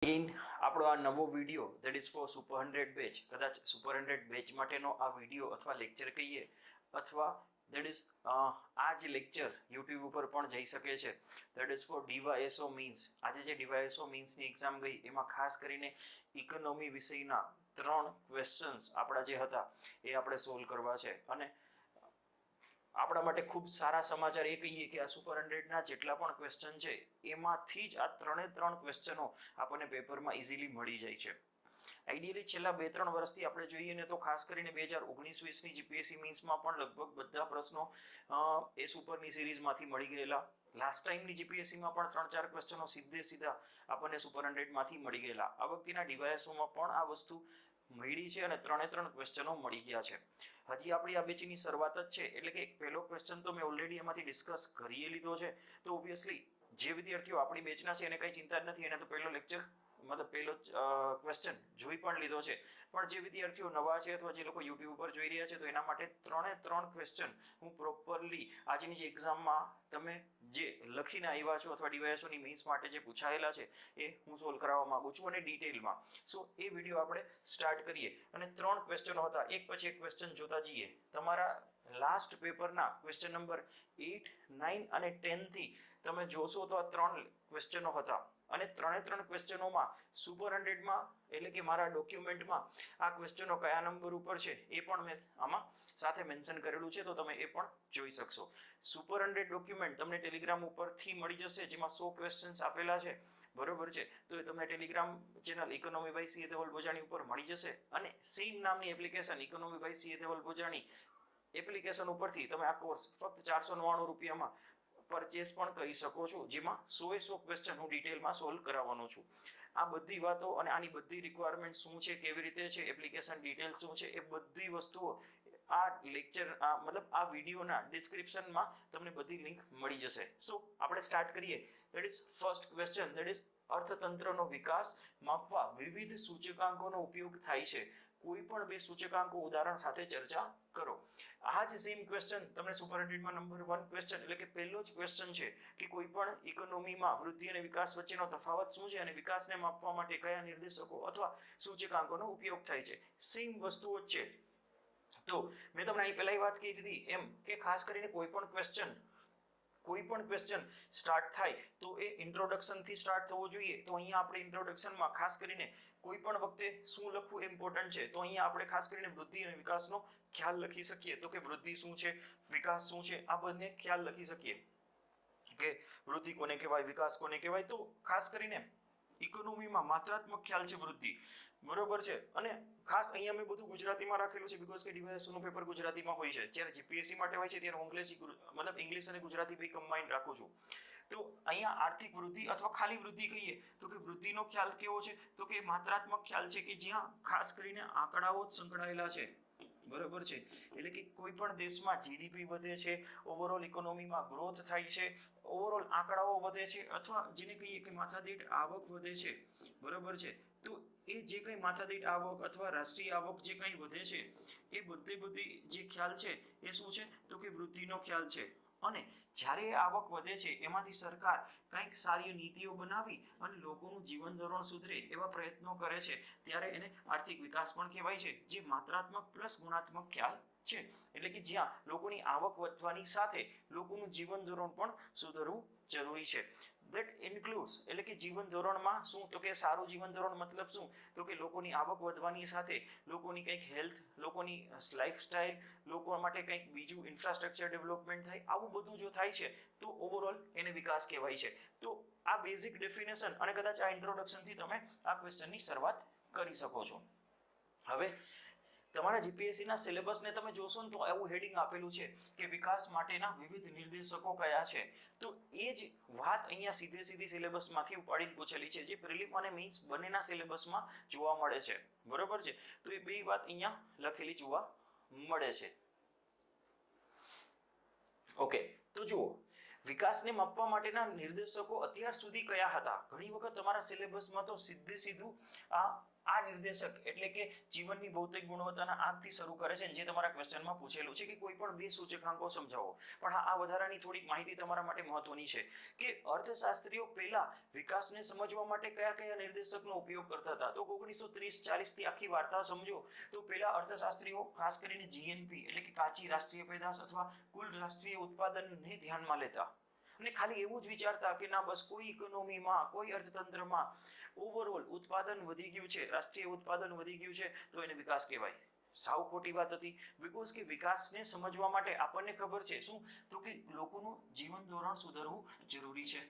In આપણો આ નવો video that is four super 100 batch, કદાચ સુપર 100 બેચ માટેનો આ વિડીયો અથવા લેક્ચર કહીએ, અથવા ધેટ ઇઝ આ જે લેક્ચર યુટ્યુબ ઉપર પણ જઈ શકે છે. That is four DYSO means. આજે જે ડીવાયએસઓ મીન્સની એક્ઝામ ગઈ એમાં ખાસ કરીને ઇકોનોમી વિષયના 3 ક્વેશ્ચન્સ આપણા જે હતા એ આપણે સોલ્વ કરવા છે. અને આપણા માટે ખૂબ સારા સમાચાર એ કહીએ કે આ સુપર 100ના જેટલા પણ ક્વેશ્ચન છે એમાંથી જ આ 3 ક્વેશ્ચનો આપણને પેપરમાં ઇઝીલી મળી જાય છે. આઈડિયલી છેલ્લા 2-3 વર્ષથી આપણે જોઈએ ને તો ખાસ કરીને 2019-20ની જીપીએસસી મીન્સમાં પણ લગભગ બધા પ્રશ્નો એ સુપરની સિરીઝમાંથી મળી ગયેલા. લાસ્ટ ટાઈમની જીપીએસસીમાં પણ 3-4 ક્વેશ્ચનો સીધા આપણને સુપર 100માંથી મળી ગયેલા. આ વખતેના ડીવાયએસઓમાં પણ આ વસ્તુ મળી છે અને 3 ક્વેશ્ચનો મળી ગયા છે. હજી આપણી આ બેચની શરૂઆત જ છે, એટલે કે એક પહેલો ક્વેશ્ચન તો મેં ઓલરેડી એમાંથી ડિસ્કસ કરી લીધો છે. તો ઓબ્વિયસલી જે વિદ્યાર્થીઓ આપણી બેચના છે એને કંઈ ચિંતા જ નથી, એને તો પહેલો લેક્ચર પહેલો ક્વેશ્ચન જોઈ પણ લીધો છે. પણ જે વિદ્યાર્થીઓ નવા છે અથવા જે લોકો યુટ્યુબ પર જોઈ રહ્યા છે તો એના માટે 3 ક્વેશ્ચન હું પ્રોપરલી આજની જે એક્ઝામમાં તમે જે લખીને આવ્યા છો અથવા ડીવાયએસઓની મીન્સ માટે જે પૂછાયેલા છે એ હું સોલ્વ કરાવવા માંગુ છું અને ડિટેલમાં. સો એ વિડીયો આપણે સ્ટાર્ટ કરીએ. અને 3 ક્વેશ્ચનો હતા, એક પછી એક ક્વેશ્ચન જોતા જઈએ. તમારા લાસ્ટ પેપરના ક્વેશ્ચન નંબર 8, 9 અને 10 થી તમે જોશો તો આ 3 ક્વેશ્ચનો હતા. અને 3 ક્વેશ્ચનોમાં સુપર 100માં એટલે કે મારા ડોક્યુમેન્ટમાં આ ક્વેશ્ચનો કયા નંબર ઉપર છે એ પણ મેં આમાં સાથે મેન્શન કરેલું છે, તો તમે એ પણ જોઈ શકશો. સુપર 100 ડોક્યુમેન્ટ તમને ટેલિગ્રામ ઉપરથી મળી જશે, જેમાં 100 ક્વેશ્ચન્સ આપેલા છે, બરોબર છે. તો એ તમને Telegram channel economy by CA Dhaval Bhojani ઉપર મળી જશે. અને સેમ નામની application economy by CA Dhaval Bhojani application ઉપરથી તમે આ કોર્સ ફક્ત 499 રૂપિયામાં પરચેસ પણ કરી શકો છો, જેમાં 100 ક્વેશ્ચન હું ડિટેલમાં સોલ્વ કરાવવાનો છું. આ બધી વાતો અને આની બધી રિક્વાયરમેન્ટ શું છે, કેવી રીતે છે, એપ્લિકેશન ડિટેલ શું છે, એ બધી વસ્તુઓ આ લેક્ચર આ વિડીયોના ડિસ્ક્રિપ્શનમાં તમને બધી લિંક મળી જશે. સો આપણે સ્ટાર્ટ કરીએ. That is first question. That is અર્થતંત્રનો વિકાસ માપવા વિવિધ સૂચકાંકોનો ઉપયોગ થાય છે. કોઈ પણ 2 સૂચકાંકો ઉદાહરણ સાથે ચર્ચા કરો. આ જ સેમ ક્વેશ્ચન તમને સુપર 100માં નંબર 1 ક્વેશ્ચન એટલે કે પહેલો જ ક્વેશ્ચન છે કે કોઈ પણ ઇકોનોમીમાં વૃદ્ધિ અને વિકાસ વચ્ચેનો તફાવત શું છે અને વિકાસને માપવા માટે કયા નિર્દેશકો અથવા સૂચકાંકોનો ઉપયોગ થાય છે. સેમ વસ્તુઓ જ છે. તો મેં તમને અહીં પહેલા વાત કરી દીધી એમ કે ખાસ કરીને કોઈ પણ ક્વેશ્ચન સ્ટાર્ટ થાય તો એ ઇન્ટ્રોડક્શનથી સ્ટાર્ટ થવો જોઈએ. તો અહીંયા આપણે ઇન્ટ્રોડક્શનમાં ખાસ કરીને કોઈ પણ વખતે શું લખવું ઇમ્પોર્ટન્ટ છે. તો અહીંયા આપણે ખાસ કરીને વૃદ્ધિ અને વિકાસનો ખ્યાલ લખી શકીએ. તો કે વૃદ્ધિ શું છે, વિકાસ શું છે, આ બંને ખ્યાલ લખી શકીએ કે વૃદ્ધિ કોને કહેવાય, વિકાસ કોને કહેવાય. તો ખાસ કરીને ઇકોનોમીમાં માત્રાત્મક ખ્યાલ છે વૃદ્ધિ, બરોબર છે. અને ખાસ અહીંયા મેં બધું ગુજરાતીમાં રાખેલું છે બીકોઝ કે ડીવાયએસઓનું પેપર ગુજરાતીમાં હોય છે. જ્યારે જીપીએસસી માટે હોય છે ત્યારે ઇંગ્લિશ અને ગુજરાતી બે કમ્બાઈન રાખું છું. તો અહીંયા આર્થિક વૃદ્ધિ અથવા ખાલી વૃદ્ધિ કહીએ તો કે વૃદ્ધિનો ખ્યાલ કેવો છે, તો કે માત્રાત્મક ખ્યાલ છે કે જ્યાં ખાસ કરીને આંકડાઓ જ સંકળાયેલા છે, બરોબર છે. એટલે કે કોઈ પણ દેશમાં જીડીપી વધે છે, ઓવરઓલ ઇકોનોમીમાં ગ્રોથ થાય છે, ઓવરઓલ આંકડાઓ વધે છે, અથવા જેને કહીએ કે માથાદીઠ આવક વધે છે, બરોબર છે. તો એ જે કંઈ માથાદીઠ આવક અથવા રાષ્ટ્રીય આવક જે કંઈ વધે છે એ બધી જે ખ્યાલ છે એ શું છે, તો કે વૃદ્ધિનો ખ્યાલ છે. અને જ્યારે આવક વધે છે એમાંથી સરકાર કંઈક સારી નીતિઓ બનાવી અને લોકોનું જીવન ધોરણ સુધરે એવા પ્રયત્નો કરે છે ત્યારે એને આર્થિક વિકાસ પણ કહેવાય છે, જે માત્રાત્મક પ્લસ ગુણાત્મક ખ્યાલ છે. એટલે કે જ્યાં લોકોની આવક વધવાની સાથે લોકોનું જીવન ધોરણ પણ સુધરવું જરૂરી છે. ધેટ ઇન્ક્લુડ્સ એટલે કે જીવન ધોરણમાં શું, તો કે સારું જીવન ધોરણ મતલબ શું, તો કે લોકોની આવક વધવાની સાથે લોકોની કંઈક હેલ્થ, લોકોની લાઈફસ્ટાઈલ, લોકો માટે કંઈક બીજું ઇન્ફ્રાસ્ટ્રક્ચર ડેવલપમેન્ટ થાય. આવું બધું જો થાય છે તો ઓવરઓલ એને વિકાસ કહેવાય છે. તો આ બેઝિક ડેફિનેશન અને કદાચ આ ઇન્ટ્રોડક્શનથી તમે આ ક્વેશ્ચનની શરૂઆત કરી શકો છો. હવે તમારા જીપીએસસીના સિલેબસને તમે જોશો ને તો એવું હેડિંગ આપેલું છે કે વિકાસ માટેના વિવિધ નિર્દેશકો કયા છે. તો એ જ વાત અહીંયા સીધી સિલેબસમાંથી ઉપાડીને પૂછેલી છે, જે પ્રિલિમ અને મીન્સ બંનેના સિલેબસમાં જોવા મળે છે, બરોબર છે. તો એ બે વાત અહીંયા લખેલી જોવા મળે છે. ઓકે, તો જુઓ વિકાસને માપવા માટેના નિર્દેશકો અત્યાર સુધી કયા હતા? ઘણી વખત તમારા સિલેબસમાં તો સીધું આ નિર્દેશક એટલે કે જીવનની ભૌતિક ગુણવત્તાના આંકથી શરૂ કરે છે, જે તમારા ક્વેશ્ચનમાં પૂછેલું છે કે કોઈ પણ બે સૂચકાંકો સમજાવો. પણ આ વધારાની થોડીક માહિતી તમારા માટે મહત્વની છે કે અર્થશાસ્ત્રીઓ પહેલા વિકાસને સમજવા માટે કયા કયા નિર્દેશકનો ઉપયોગ કરતા હતા. તો 1930-40 થી આખી વાર્તા સમજો તો પહેલા અર્થશાસ્ત્રીઓ ખાસ કરીને જીએનપી એટલે કે કાચી રાષ્ટ્રીય પેદાશ અથવા કુલ રાષ્ટ્રીય ઉત્પાદનને ધ્યાનમાં લેતા અને ખાલી એવું જ વિચારતા કે ના બસ કોઈ ઇકોનોમીમાં કોઈ અર્થતંત્રમાં ઓવરઓલ ઉત્પાદન વધી ગયું છે, રાષ્ટ્રીય ઉત્પાદન વધી ગયું છે તો એને વિકાસ કહેવાય. સાવ ખોટી વાત હતી. બીકોઝ કે વિકાસને સમજવા માટે આપણને ખબર છે શું તો કે લોકોનું જીવન ધોરણ સુધારવું જરૂરી છે.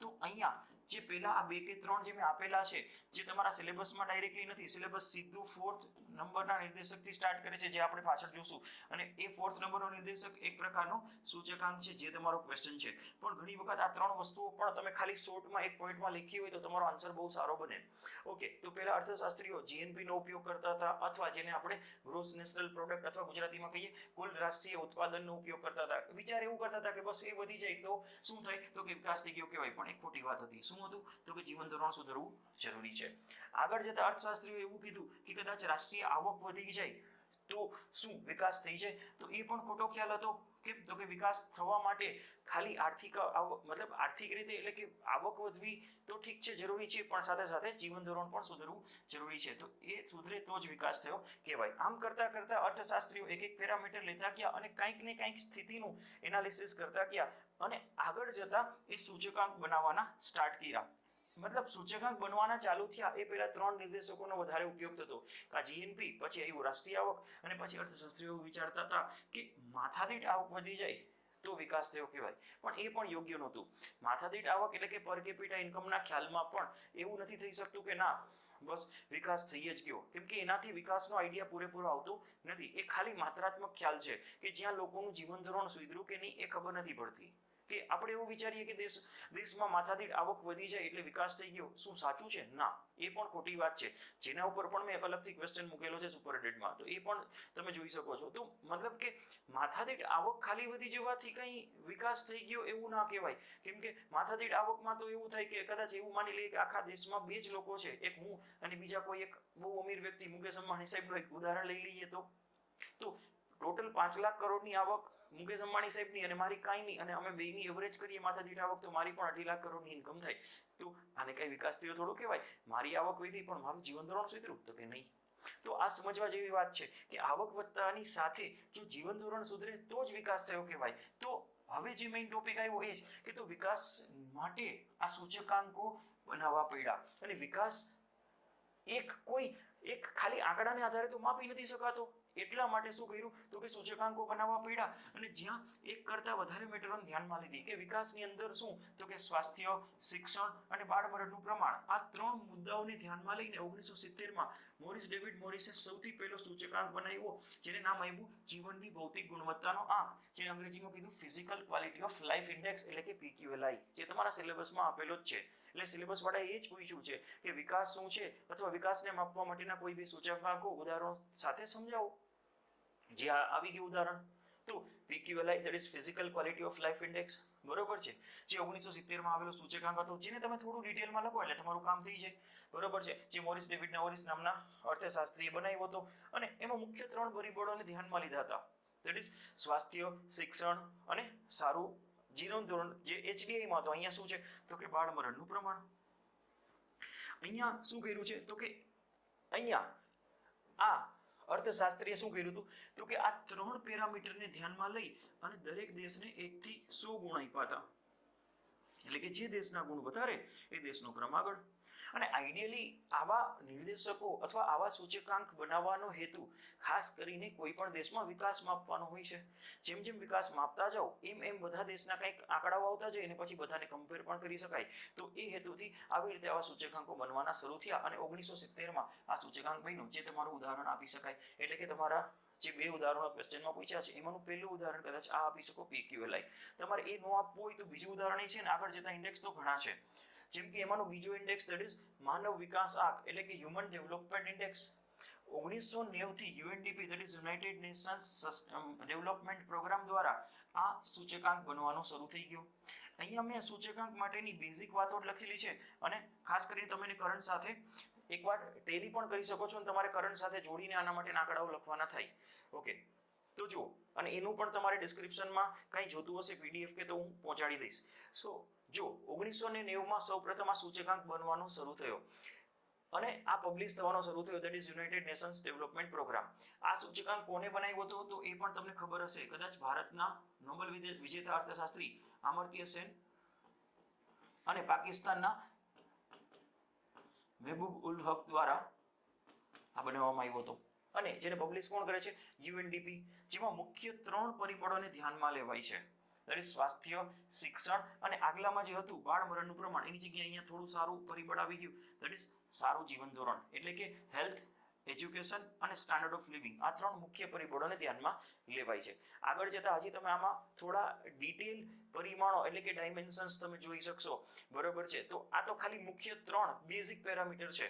તો અહીંયા જે પહેલા આ 2 કે 3 જે મેં આપેલા છે જે તમારા સિલેબસમાં ડાયરેક્ટલી નથી, સિલેબસ સીધું 4th નંબરના નિર્દેશકથી સ્ટાર્ટ કરે છે જે આપણે પાછળ જોશું અને એ 4th નંબરનો નિર્દેશક એક પ્રકારનો સૂચકાંક છે જે તમારો ક્વેશ્ચન છે. પણ ઘણી વખત આ 3 વસ્તુઓ પણ તમે ખાલી શોર્ટમાં એક પોઈન્ટમાં લખી હોય તો તમારો આન્સર બહુ સારો બને. ઓકે, તો પહેલા અર્થશાસ્ત્રીઓ જીએનપી નો ઉપયોગ કરતા હતા અથવા જેને આપણે ગ્રોસ નેશનલ પ્રોડક્ટ અથવા ગુજરાતીમાં કહીએ કુલ રાષ્ટ્રીય ઉત્પાદનનો ઉપયોગ કરતા હતા. વિચાર એવું કરતા હતા કે બસ એ વધી જાય તો શું થાય તો કે વિકાસ થઈ ગયો કહેવાય. પણ એક ખોટી વાત હતી. શું હતું તો કે જીવન ધોરણ સુધારવું જરૂરી છે. આગળ જતા અર્થશાસ્ત્રીઓ એવું કીધું કે કદાચ રાષ્ટ્રીય આવક વધી જાય તો શું વિકાસ થઈ જાય? તો એ પણ ખોટો ખ્યાલ હતો. કેમ તો કે વિકાસ થવા માટે ખાલી આર્થિક મતલબ આર્થિક રીતે એટલે કે આવક વધવી તો ઠીક છે, જરૂરી છે, પણ સાથે સાથે જીવન ધોરણ પણ સુધરવું જરૂરી છે. તો એ સુધરે તો જ વિકાસ થયો કહેવાય. આમ કરતા કરતા અર્થશાસ્ત્રીઓ એક એક પેરામીટર લેતા ગયા અને કંઈક ને કંઈક સ્થિતિનું એનાલિસિસ કરતા ગયા અને આગળ જતા એ સૂચકાંક બનાવવાના સ્ટાર્ટ કર્યા. મતલબ સૂચકાંક બનવાના ચાલુ થયા એ પહેલા 3 નિર્દેશકોનો વધારે ઉપયોગ થતો. જીએનપી, પછી આવ્યું રાષ્ટ્રીય આવક અને પછી અર્થશાસ્ત્રીઓ વિચારતા હતા કે માથાદીઠ આવક વધી જાય તો વિકાસ થયો કહેવાય. પણ એ પણ યોગ્ય નહોતું. માથાદીઠ આવક એટલે કે પર કેપિટા ઇન્કમના ખ્યાલમાં પણ એવું નથી થઈ શકતું કે ના બસ વિકાસ થઈ જ ગયો, કેમ કે એનાથી વિકાસનો આઈડિયા પૂરેપૂરો આવતો નથી. એ ખાલી માત્રાત્મક ખ્યાલ છે કે જ્યાં લોકોનું જીવન ધોરણ સુધર્યું કે નહીં એ ખબર નથી પડતી. કે આપણે એવું વિચારીએ કે દેશમાં માથાદીઠ આવક વધી જાય એટલે વિકાસ થઈ ગયો. શું સાચું છે? ના, એ પણ ખોટી વાત છે. જેના ઉપર પણ મેં એક અલગથી ક્વેશ્ચન મૂકેલો છે સુપર100માં, તો એ પણ તમે જોઈ શકો છો. તો મતલબ કે માથાદીઠ આવક ખાલી વધી જવાથી કંઈ વિકાસ થઈ ગયો એવું ના કહેવાય. કેમ કે માથાદીઠ આવકમાં તો એવું થાય કે કદાચ એવું માની લઈએ કે આખા દેશમાં 2 જ લોકો છે, એક હું અને બીજા કોઈ એક બહુ અમીર વ્યક્તિ મુકેશ અંબાણી સાહેબનું એક ઉદાહરણ લઈ લઈએ તો ટોટલ 5 લાખ કરોડની આવક મુકેશ અંબાણી સાહેબની અને મારી કાંઈ નહીં અને અમે બેની એવરેજ કરીએ માથાદીઠ આવક તો મારી પણ 2.5 લાખ કરોડની ઇન્કમ થાય. તો આને કઈ વિકાસ થયો થોડો કહેવાય? મારી આવક વધી પણ મારું જીવન ધોરણ સુધર્યું તો કે નહીં. તો આ સમજવા જેવી વાત છે કે આવક વધતાની સાથે જો જીવન ધોરણ સુધરે તો જ વિકાસ થયો કહેવાય. તો હવે જે મેઇન ટોપિક આવ્યો એ જ કે તો વિકાસ માટે આ સૂચકાંકો બનાવવા પડ્યા અને વિકાસ એક ખાલી આંકડાને આધારે તો માપી નથી શકાતો. એટલા માટે શું કર્યું તો કે સૂચકાંકો બનાવવા પડ્યા અને જ્યાં એક કરતા વધારે મેટરોને ધ્યાનમાં લીધી કે વિકાસની અંદર શું તો કે સ્વાસ્થ્ય, શિક્ષણ અને બાળમરણનું પ્રમાણ, આ 3 મુદ્દાઓને ધ્યાનમાં લઈને 1970માં મોરિસ ડેવિડ મોરિસે સૌથી પહેલો સૂચકાંક બનાવ્યો જેને નામ આપ્યું જીવનની ભૌતિક ગુણવત્તાનો આંક, જેને અંગ્રેજીમાં કીધું physical quality of life index એટલે કે PQLI, જે તમારા સિલેબસમાં આપેલો જ છે. એટલે સિલેબસ વાળાએ એ જ પૂછ્યું છે કે વિકાસ શું છે અથવા વિકાસને માપવા માટેના કોઈ બે સૂચકાંકો ઉદાહરણો સાથે સમજાવો. જે આવી ગયું ઉદાહરણ તો PQLI that is physical quality of life index, બરોબર છે, જે 1970માં આવેલો સૂચકાંક હતો, જેને તમે થોડું ડિટેલમાં લખો એટલે તમારું કામ થઈ જાય. બરોબર છે, જે મોરિસ ડેવિડ મોરિસ નામના અર્થશાસ્ત્રીએ બનાવ્યો હતો અને એમાં મુખ્ય 3 પરિબળોને ધ્યાનમાં લીધા હતા. that is સ્વાસ્થ્ય, શિક્ષણ અને સારું જીવન ધોરણ, જે HDIમાં તો અહીંયા શું છે તો કે બાળમરણનું પ્રમાણ. અહીંયા શું કર્યું છે તો કે અહીંયા આ અર્થશાસ્ત્રીએ શું કર્યું હતું તો કે આ 3 પેરામીટરને ધ્યાનમાં લઈ અને દરેક દેશને 1 થી 100 ગુણ આપ્યા હતા. એટલે કે જે દેશના ગુણ વધારે એ દેશનો ક્રમ આગળ. અને આઈડિયલી આવા નિર્દેશકો અથવા આવા સૂચકાંક બનાવવાનો હેતુ ખાસ કરીને કોઈ પણ દેશમાં વિકાસ માપવાનો હોય છે. જેમ જેમ વિકાસ માપતા જાઓ એમ બધા દેશના કંઈક આંકડાઓ આવતા જાય અને પછી બધાને કમ્પેર પણ કરી શકાય. તો એ હેતુથી આવી રીતે આવા સૂચકાંકો બનવાના શરૂ થયા અને 1970માં આ સૂચકાંક બન્યું, જે તમારું ઉદાહરણ આપી શકાય. એટલે કે તમારા જે 2 ઉદાહરણો ક્વેશ્ચનમાં પૂછ્યા છે એમાંનું પહેલું ઉદાહરણ કદાચ આ આપી શકો PQLI. તમારે એ ન આપવું હોય તો બીજું ઉદાહરણ એ છે ને, આગળ જતા ઇન્ડેક્સ તો ઘણા છે. જેમ કે એમાંનો બીજો ઇન્ડેક્સ that is માનવ વિકાસ આંક એટલે કે હ્યુમન ડેવલપમેન્ટ ઇન્ડેક્સ 1990 થી UNDP that is United Nations development programme દ્વારા આ સૂચકાંક બનવાનો શરૂ થઈ ગયો. અહીંયા મેં સૂચકાંક માટેની બેઝિક વાતો લખેલી છે અને ખાસ કરીને તમે કરંટ સાથે એકવાર ટેલી પણ કરી શકો છો અને તમારે કરંટ સાથે જોડીને આના માટેના આંકડાઓ લખવાના થાય. ઓકે, તો જુઓ, અને એનું પણ તમારે ડિસ્ક્રિપ્શનમાં કંઈ જોતું હશે પીડીએફ કે તો હું પહોંચાડી દઈશ. સો જો 1990માં સૌપ્રથમ આ સૂચકાંક બનવાનો શરૂ થયો અને આ પબ્લિશ થવાનો શરૂ થયો, that is United Nations development programme. આ સૂચકાંક કોને બનાવ્યો હતો તો એ પણ તમને ખબર હશે, કદાચ ભારતના નોબેલ વિજેતા અર્થશાસ્ત્રી અમર્ત્ય સેન અને પાકિસ્તાનના મહેબૂબ ઉલ હક દ્વારા આ બનાવવામાં આવ્યો હતો. અને જેને પબ્લિશ કોણ કરે છે? યુએનડીપી, જેમાં મુખ્ય 3 પરિબળોને ધ્યાનમાં લેવાય છે. દરેક સ્વાસ્થ્ય, શિક્ષણ અને આગલામાં જે હતું બાળ મરણનું પ્રમાણ, એની જગ્યાએ અહીંયા થોડું સારું પરિબળ આવી ગયું, દેટ ઇઝ સારું જીવન ધોરણ, એટલે કે હેલ્થ, એજ્યુકેશન અને સ્ટાન્ડર્ડ ઓફ લિવિંગ. આ 3 મુખ્ય પરિબળોને ધ્યાનમાં લેવાય છે. આગળ જતા હજી તમે આમાં થોડા ડિટેલ પરિમાણો એટલે કે ડાયમેન્શન્સ તમે જોઈ શકશો, બરોબર છે. તો આ તો ખાલી મુખ્ય 3 બેઝિક પેરામીટર છે.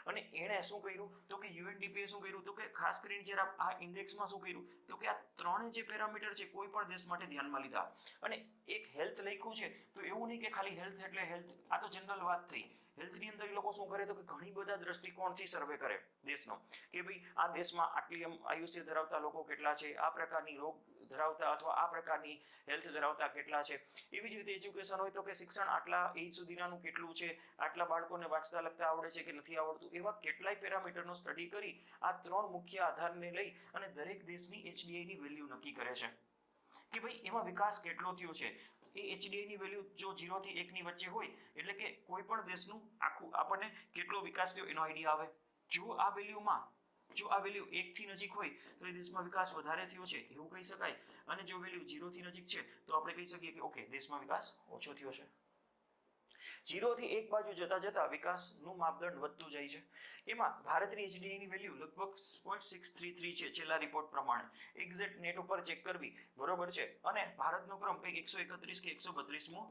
અને એણે શું કર્યું તો કે યુએનડીપીએ શું કર્યું તો કે ખાસ કરીને જ્યારે આ ઇન્ડેક્સમાં શું કર્યું તો કે આ 3 જે પેરામીટર છે કોઈ પણ દેશ માટે ધ્યાનમાં લીધા. અને એક હેલ્થ લખ્યું છે તો એવું નહીં કે ખાલી હેલ્થ એટલે હેલ્થ, આ તો જનરલ વાત થઈ. હેલ્થની અંદર એ લોકો શું કરે તો કે ઘણી બધા દ્રષ્ટિકોણથી સર્વે કરે દેશનો, કે ભાઈ આ દેશમાં આટલી આયુષ્ય ધરાવતા લોકો કેટલા છે, આ પ્રકારની રોગ ધરાવતા અથવા આ પ્રકારની હેલ્થ ધરાવતા કેટલા છે. એવી જ રીતે એજ્યુકેશન હોય તો કે શિક્ષણ આટલા એજ સુધીનાનું કેટલું છે, આટલા બાળકોને વાંચતા લખતા આવડે છે કે નથી આવડતું, એવા કેટલાય પેરામીટરનો સ્ટડી કરી આ 3 મુખ્ય આધારને લઈ અને દરેક દેશની એચડીઆઈની વેલ્યુ નક્કી કરે છે કે ભાઈ એમાં વિકાસ કેટલો થયો છે. એ એચડીઆઈની વેલ્યુ જો 0 થી 1 ની વચ્ચે હોય એટલે કે કોઈ પણ દેશનું આખું આપણને કેટલો વિકાસ થયો એનો આઈડિયા આવે. જો આ વેલ્યુ 1 થી નજીક હોય તો એ દેશમાં વિકાસ વધારે થયો છે એવું કહી શકાય, અને જો વેલ્યુ 0 થી નજીક છે તો આપણે કહી શકીએ કે ઓકે દેશમાં વિકાસ ઓછો થયો છે. 0 થી 1 બાજુ જતા વિકાસનું માપદંડ વધતું જાય છે. એમાં ભારતની એચડીઆઈની વેલ્યુ લગભગ 0.633 છે છેલ્લા રિપોર્ટ પ્રમાણે. એક્ઝેક્ટ નેટ ઉપર ચેક કરવી, બરોબર છે. અને ભારતનો ક્રમ કંઈક 131 કે 132મો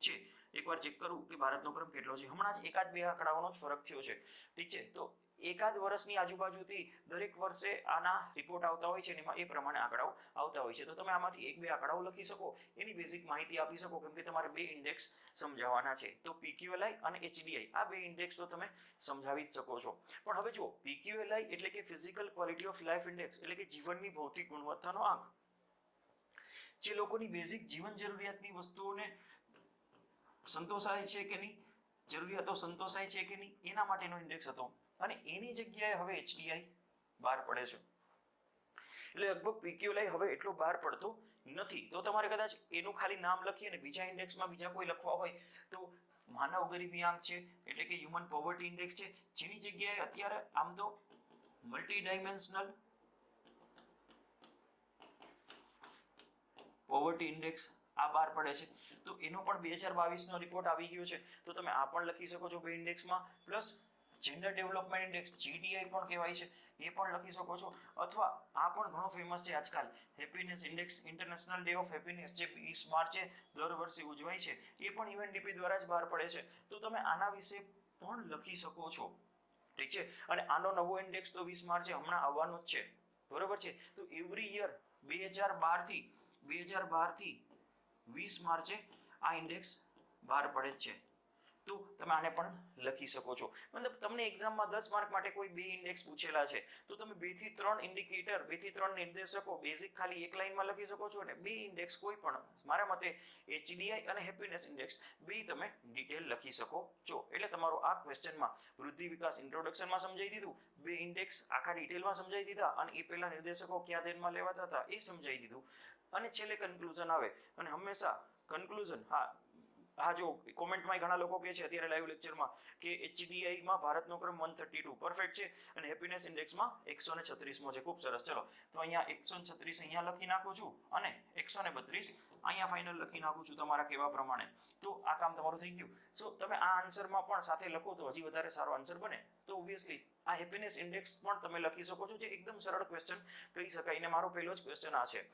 છે. એકવાર ચેક કરવું કે ભારતનો ક્રમ કેટલો છે. હમણાં જ એકાદ બે આંકડાઓનો જ ફરક થયો છે, ઠીક છે. તો એકાદ વર્ષની આજુબાજુથી દરેક વર્ષે આના રિપોર્ટ આવતા હોય છે અને એમાં એ પ્રમાણે આંકડાઓ આવતા હોય છે. તો તમે આમાંથી 1-2 આંકડાઓ લખી શકો, એની બેઝિક માહિતી આપી શકો, કેમ કે તમારે 2 ઇન્ડેક્સ સમજાવવાના છે. તો પીક્યુએલઆઈ અને એચડીઆઈ આ 2 ઇન્ડેક્સ તો તમે સમજાવી જ શકો છો. પણ હવે જુઓ, પીક્યુએલઆઈ એટલે કે physical quality of life index એટલે કે જીવનની ભૌતિક ગુણવત્તાનો આંક, જે લોકોની બેઝિક જીવન જરૂરિયાતની વસ્તુઓને સંતોષાય છે કે નહીં, જરૂરિયાતો સંતોષાય છે કે નહીં, એના માટેનો ઇન્ડેક્સ હતો. અને એની જગ્યાએ હવે એચડીઆઈ બહાર પડે છે. એટલે લગભગ પીક્યુએલઆઈ હવે એટલો બહાર પડતો નથી. તો તમારે કદાચ એનું ખાલી નામ લખીએ અને બીજા ઇન્ડેક્સમાં બીજા કોઈ લખવા હોય તો માનવ ગરીબી આંક છે એટલે કે હ્યુમન પોવર્ટી ઇન્ડેક્સ છે, જેની જગ્યાએ અત્યારે આમ તો મલ્ટી ડાયમેન્શનલ પોવર્ટી ઇન્ડેક્સ આ બહાર પડે છે. તો એનો પણ 2022નો રિપોર્ટ આવી ગયો છે. તો તમે આ પણ લખી શકો છો 2 ઇન્ડેક્સમાં. પ્લસ જેન્ડર ડેવલપમેન્ટ ઇન્ડેક્સ જીડીઆઈ પણ કહેવાય છે, એ પણ લખી શકો છો. અથવા આ પણ ઘણો ફેમસ છે આજકાલ, happiness index, international day of happiness જે 20 માર્ચે દર વર્ષે ઉજવાય છે, એ પણ યુએનડીપી દ્વારા જ બહાર પડે છે. તો તમે આના વિશે પણ લખી શકો છો, ઠીક છે. અને આનો નવો ઇન્ડેક્સ તો 20 માર્ચે હમણાં આવવાનો જ છે, બરોબર છે. તો એવરી યર 2012 થી 20 માર્ચે આ ઇન્ડેક્સ બહાર પડે જ છે. તો તમે આને પણ લખી શકો છો. મતલબ તમને એક્ઝામમાં 10 માર્ક માટે કોઈ 2 ઇન્ડેક્સ પૂછેલા છે તો તમે 2 થી 3 ઇન્ડિકેટર, 2 થી 3 નિર્દેશકો બેઝિક ખાલી એક લાઈનમાં લખી શકો છો, અને 2 ઇન્ડેક્સ કોઈ પણ, મારા મતે એચડીઆઈ અને હેપીનેસ ઇન્ડેક્સ બે તમે ડિટેલ લખી શકો છો. એટલે તમારો આ ક્વેશ્ચનમાં વૃદ્ધિ વિકાસ ઇન્ટ્રોડક્શનમાં સમજાવી દીધું, 2 ઇન્ડેક્સ આખા ડિટેલમાં સમજાવી દીધા, અને એ પહેલા નિર્દેશકો ક્યાં ધ્યાનમાં લેવાતા હતા એ સમજાવી દીધું, અને છેલ્લે કન્ક્લુઝન આવે. અને હંમેશા કન્ક્લુઝન, હા જો કોમેન્ટમાં ઘણા લોકો કહે છે અત્યારે લાઈવ લેક્ચરમાં કે એચડીઆઈમાં ભારતનો ક્રમ 132 પરફેક્ટ છે અને હેપીનેસ ઇન્ડેક્સમાં 136મો છે. ખૂબ સરસ. ચલો તો અહીંયા 136 અહીંયા લખી નાખું છું અને 132 અહીંયા ફાઇનલ લખી નાખું છું તમારા કહેવા પ્રમાણે. તો આ કામ તમારું થઈ ગયું. સો તમે આ આન્સરમાં પણ સાથે લખો તો હજી વધારે સારો આન્સર બને. તો ઓબ્વિયસલી આ હેપીનેસ ઇન્ડેક્સ પણ તમે લખી શકો છો, જે એકદમ સરળ ક્વેશ્ચન કહી શકાય. અને મારો પહેલો જ ક્વેશ્ચન આ છે.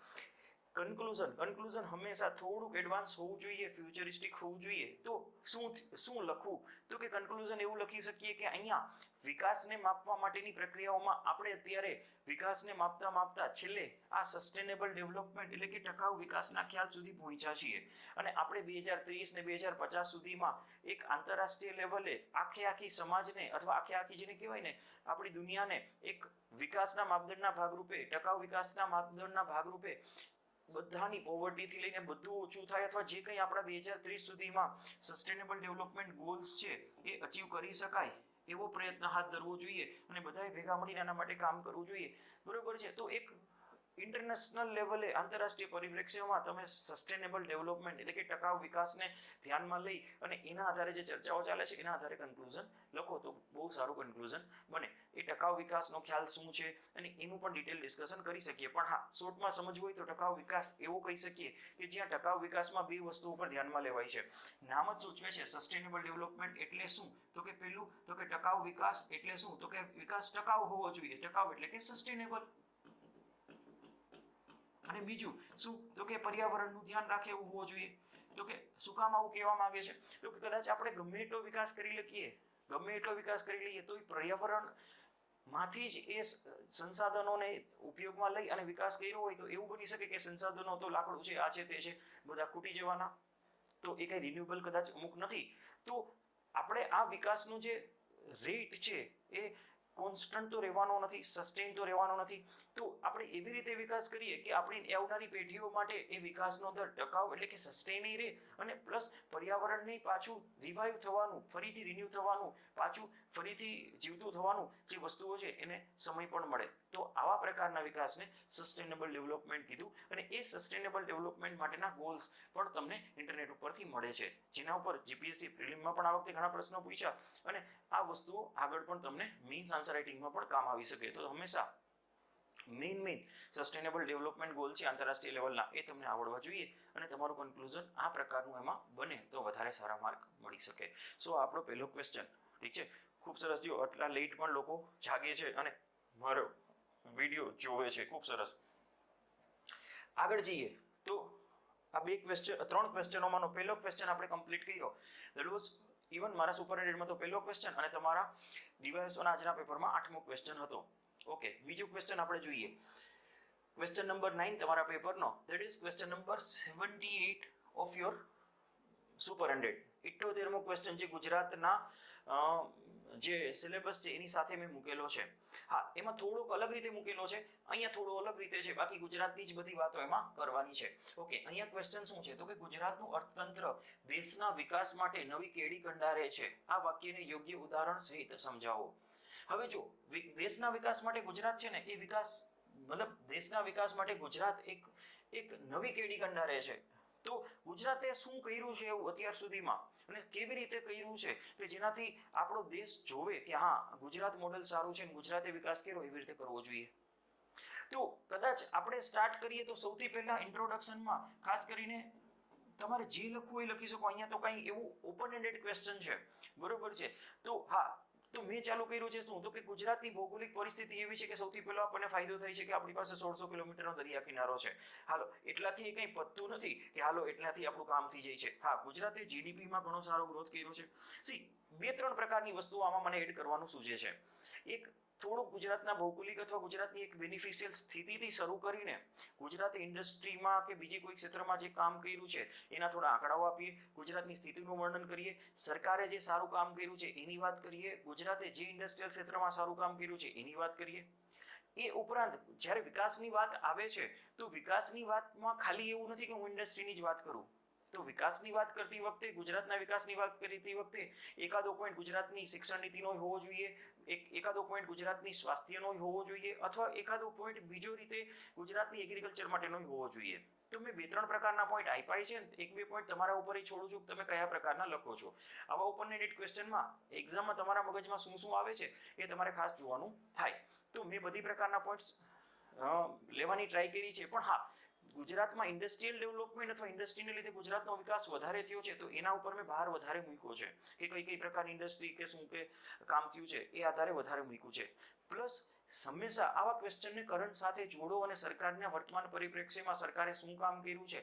કન્ક્લુઝન હંમેશા થોડુંક એડવાન્સ હોવું જોઈએ, ફ્યુચરિસ્ટિક હોવું જોઈએ. તો શું લખવું? તો કે કન્ક્લુઝન એવું લખી શકીએ કે અહીંયા વિકાસને માપવા માટેની પ્રક્રિયાઓમાં આપણે અત્યારે વિકાસને માપતા છેલ્લે આ સસ્ટેનેબલ ડેવલપમેન્ટ એટલે કે ટકાઉ વિકાસના ખ્યાલ સુધી પહોંચ્યા છીએ. અને આપણે 2030 ને 2050 સુધીમાં એક આંતરરાષ્ટ્રીય લેવલે આખી સમાજને અથવા આખી જેને કહેવાય ને આપણી દુનિયાને એક વિકાસના માપદંડના ભાગરૂપે, ટકાઉ વિકાસના માપદંડના ભાગરૂપે બધાની પોવર્ટીથી લઈને બધું ઓછું થાય અથવા જે કંઈ આપણા 2030 સુધીમાં સસ્ટેનેબલ ડેવલપમેન્ટ ગોલ્સ છે એ અચીવ કરી શકાય એવો પ્રયત્ન હાથ ધરવો જોઈએ અને બધાએ ભેગા મળીને આના માટે કામ કરવું જોઈએ. બરોબર છે. તો એક ઇન્ટરનેશનલ લેવલે આંતરરાષ્ટ્રીય પરિપ્રેક્ષ્યમાં તમે સસ્ટેનેબલ ડેવલપમેન્ટ એટલે કે ટકાઉ વિકાસને ધ્યાનમાં લઈ અને એના આધારે જે ચર્ચાઓ ચાલે છે એના આધારે કન્ક્લુઝન લખો તો બહુ સારું કન્ક્લુઝન બને. એ ટકાઉ વિકાસનો ખ્યાલ શું છે અને એનું પણ ડિટેલ ડિસ્કશન કરી શકીએ. પણ હા, શોર્ટમાં સમજવું હોય તો ટકાઉ વિકાસ એવો કહી શકીએ કે જ્યાં ટકાઉ વિકાસમાં બે વસ્તુઓ પર ધ્યાનમાં લેવાય છે. નામ જ સૂચવે છે સસ્ટેનેબલ ડેવલપમેન્ટ એટલે શું? તો કે પહેલું તો કે ટકાઉ વિકાસ એટલે શું? તો કે વિકાસ ટકાઉ હોવો જોઈએ. ટકાઉ એટલે કે સસ્ટેનેબલ. અને બીજું શું? તો કે પર્યાવરણનું ધ્યાન રાખે એવું હોવું જોઈએ. તો કે શું કામ આવું કહેવા માંગે છે? તો કે કદાચ આપણે ગમે એટલો વિકાસ કરી લઈએ તો પર્યાવરણ માંથી જ એ સંસાધનોને ઉપયોગમાં લઈ અને વિકાસ કર્યો હોય તો એવું બની શકે કે સંસાધનો તો લાકડું છે, આ છે, તે છે, બધા ખૂટી જવાના. તો એ કઈ રિન્યુએબલ કદાચ અમુક નથી. તો આપણે આ વિકાસનું જે રેટ છે એ કોન્સ્ટન્ટ તો રહેવાનો નથી, સસ્ટેન તો રહેવાનો નથી. તો આપણે એવી રીતે વિકાસ કરીએ કે આપણી આવનારી પેઢીઓ માટે એ વિકાસનો દર ટકાઉ એટલે કે સસ્ટેન રહે અને પ્લસ પર્યાવરણને પાછું રિવાઇવ થવાનું, ફરીથી રિન્યુ થવાનું, પાછું ફરીથી જીવતું થવાનું જે વસ્તુઓ છે એને સમય પણ મળે. તો આવા પ્રકારના વિકાસને સસ્ટેનેબલ ડેવલપમેન્ટ કીધું. અને એ સસ્ટેનેબલ ડેવલપમેન્ટ માટેના ગોલ્સ પણ તમને ઇન્ટરનેટ ઉપરથી મળે છે, જેના ઉપર જીપીએસસી પ્રિલિમમાં પણ આ વખતે ઘણા પ્રશ્નો પૂછ્યા અને આ વસ્તુઓ આગળ પણ તમને મેઇન્સ આન્સર રાઇટિંગમાં પણ કામ આવી શકે. તો હંમેશા મેઇન સસ્ટેનેબલ ડેવલપમેન્ટ ગોલ છે આંતરરાષ્ટ્રીય લેવલના એ તમને આવડવા જોઈએ અને તમારું કન્ક્લુઝન આ પ્રકારનું એમાં બને તો વધારે સારા માર્ક મળી શકે. સો આપણો પહેલો ક્વેશ્ચન, ઠીક છે, ખૂબ સરસ. જો આટલા લેટ પણ લોકો જાગે છે અને મારો વિડીયો જોવે છે, ખૂબ સરસ. આગળ જઈએ તો આ ત્રણ ક્વેશ્ચનોમાંનો પહેલો ક્વેશ્ચન આપણે કમ્પ્લીટ કર્યો. ધેટ વોઝ ઇવન મારા સુપરહેડમાં તો પહેલો ક્વેશ્ચન અને તમારા ડીવાયએસઓના આજના પેપરમાં 8મો ક્વેશ્ચન હતો. ઓકે, બીજું ક્વેશ્ચન આપણે જોઈએ. ક્વેશ્ચન નંબર 9 તમારા પેપરનો, that is question number 78 of your super 100. 78મો ક્વેશ્ચન જે ગુજરાતના જે સિલેબસ છે એની સાથે મેં મૂકેલો છે. હા, એમાં થોડોક અલગ રીતે મૂકેલો છે, અહીંયા થોડો અલગ રીતે છે, બાકી ગુજરાતની જ બધી વાતો એમાં કરવાની છે. ઓકે, અહીંયા ક્વેશ્ચન શું છે? તો કે ગુજરાતનું અર્થતંત્ર દેશના વિકાસ માટે નવી કેડી કંડારે છે. આ વાક્યને યોગ્ય ઉદાહરણ સહિત સમજાવો. હવે જો દેશના વિકાસ માટે ગુજરાત છે ને એ વિકાસ મતલબ દેશના વિકાસ માટે ગુજરાત એક નવી કેડી કંડારે છે. તો ગુજરાતે શું કર્યું છે એવું અત્યાર સુધીમાં અને કેવી રીતે કર્યું છે કે જેનાથી આપણો દેશ જોવે કે હા ગુજરાત મોડેલ સારું છે, ગુજરાતે વિકાસ કર્યો એવી રીતે કરવો જોઈએ. તો કદાચ આપણે સ્ટાર્ટ કરીએ તો સૌથી પહેલા ઇન્ટ્રોડક્શનમાં ખાસ કરીને તમારે જે લખવું એ લખી શકો. અહીંયા તો કંઈ એવું ઓપન એન્ડેડ ક્વેશ્ચન છે, બરોબર છે. તો હા, તો મેં ચાલુ કર્યું છે શું? તો કે ગુજરાતની ભૌગોલિક પરિસ્થિતિ એવી છે કે સૌથી પહેલો આપણને ફાયદો થાય છે કે આપણી પાસે 1600 કિલોમીટરનો દરિયા કિનારો છે. હાલો, એટલાથી કંઈ પતતું નથી કે હાલો એટલાથી આપણું કામ થઈ જાય છે. હા, ગુજરાતે જીડીપીમાં ઘણો સારો ગ્રોથ કર્યો છે. સી, 2-3 પ્રકારની વસ્તુઓ આમાં મને એડ કરવાનું સૂચે છે. એક, થોડુંક ગુજરાતના ભૌગોલિક અથવા ગુજરાતની એક બેનિફિશિયલ સ્થિતિથી શરૂ કરીને ગુજરાતે ઇન્ડસ્ટ્રીમાં કે બીજી કોઈ ક્ષેત્રમાં જે કામ કર્યું છે એના થોડા આંકડાઓ આપીએ, ગુજરાતની સ્થિતિનું વર્ણન કરીએ, સરકારે જે સારું કામ કર્યું છે એની વાત કરીએ, ગુજરાતે જે ઇન્ડસ્ટ્રીયલ ક્ષેત્રમાં સારું કામ કર્યું છે એની વાત કરીએ. એ ઉપરાંત જ્યારે વિકાસની વાત આવે છે તો વિકાસની વાતમાં ખાલી એવું નથી કે હું ઇન્ડસ્ટ્રીની જ વાત કરું. તો વિકાસની વાત કરતી વખતે, ગુજરાતના વિકાસની વાત કરતી વખતે એકાદો પોઈન્ટ ગુજરાતની શિક્ષણ નીતિનો હોવો જોઈએ, એકાદો પોઈન્ટ ગુજરાતની સ્વાસ્થ્યનો હોવો જોઈએ, અથવા એકાદો પોઈન્ટ બીજો રીતે ગુજરાતની એગ્રીકલ્ચર માટેનો હોવો જોઈએ. તો મેં 2-3 પ્રકારના પોઈન્ટ આપ્યા છે. 1-2 પોઈન્ટ તમારા ઉપર છોડું છું તમે કયા પ્રકારના લખો છો. આવા ઓપન એન્ડેડ ક્વેશ્ચનમાં એક્ઝામમાં તમારા મગજમાં શું આવે છે એ તમારે ખાસ જોવાનું થાય. તો મેં બધી પ્રકારના પોઈન્ટ્સ લેવાની ટ્રાય કરી છે. પણ હા, ગુજરાતમાં ઇન્ડસ્ટ્રીયલ ડેવલપમેન્ટ અથવા ઇન્ડસ્ટ્રીને લીધે ગુજરાતનો વિકાસ વધારે થયો છે તો એના ઉપર મેં ભાર વધારે મૂક્યો છે કે કઈ પ્રકારની ઇન્ડસ્ટ્રી કે શું કે કામ થયું છે એ આધારે વધારે મૂક્યું છે. પ્લસ હંમેશા આવા ક્વેશ્ચનને કરંટ સાથે જોડો અને સરકારના વર્તમાન પરિપ્રેક્ષ્યમાં સરકારે શું કામ કર્યું છે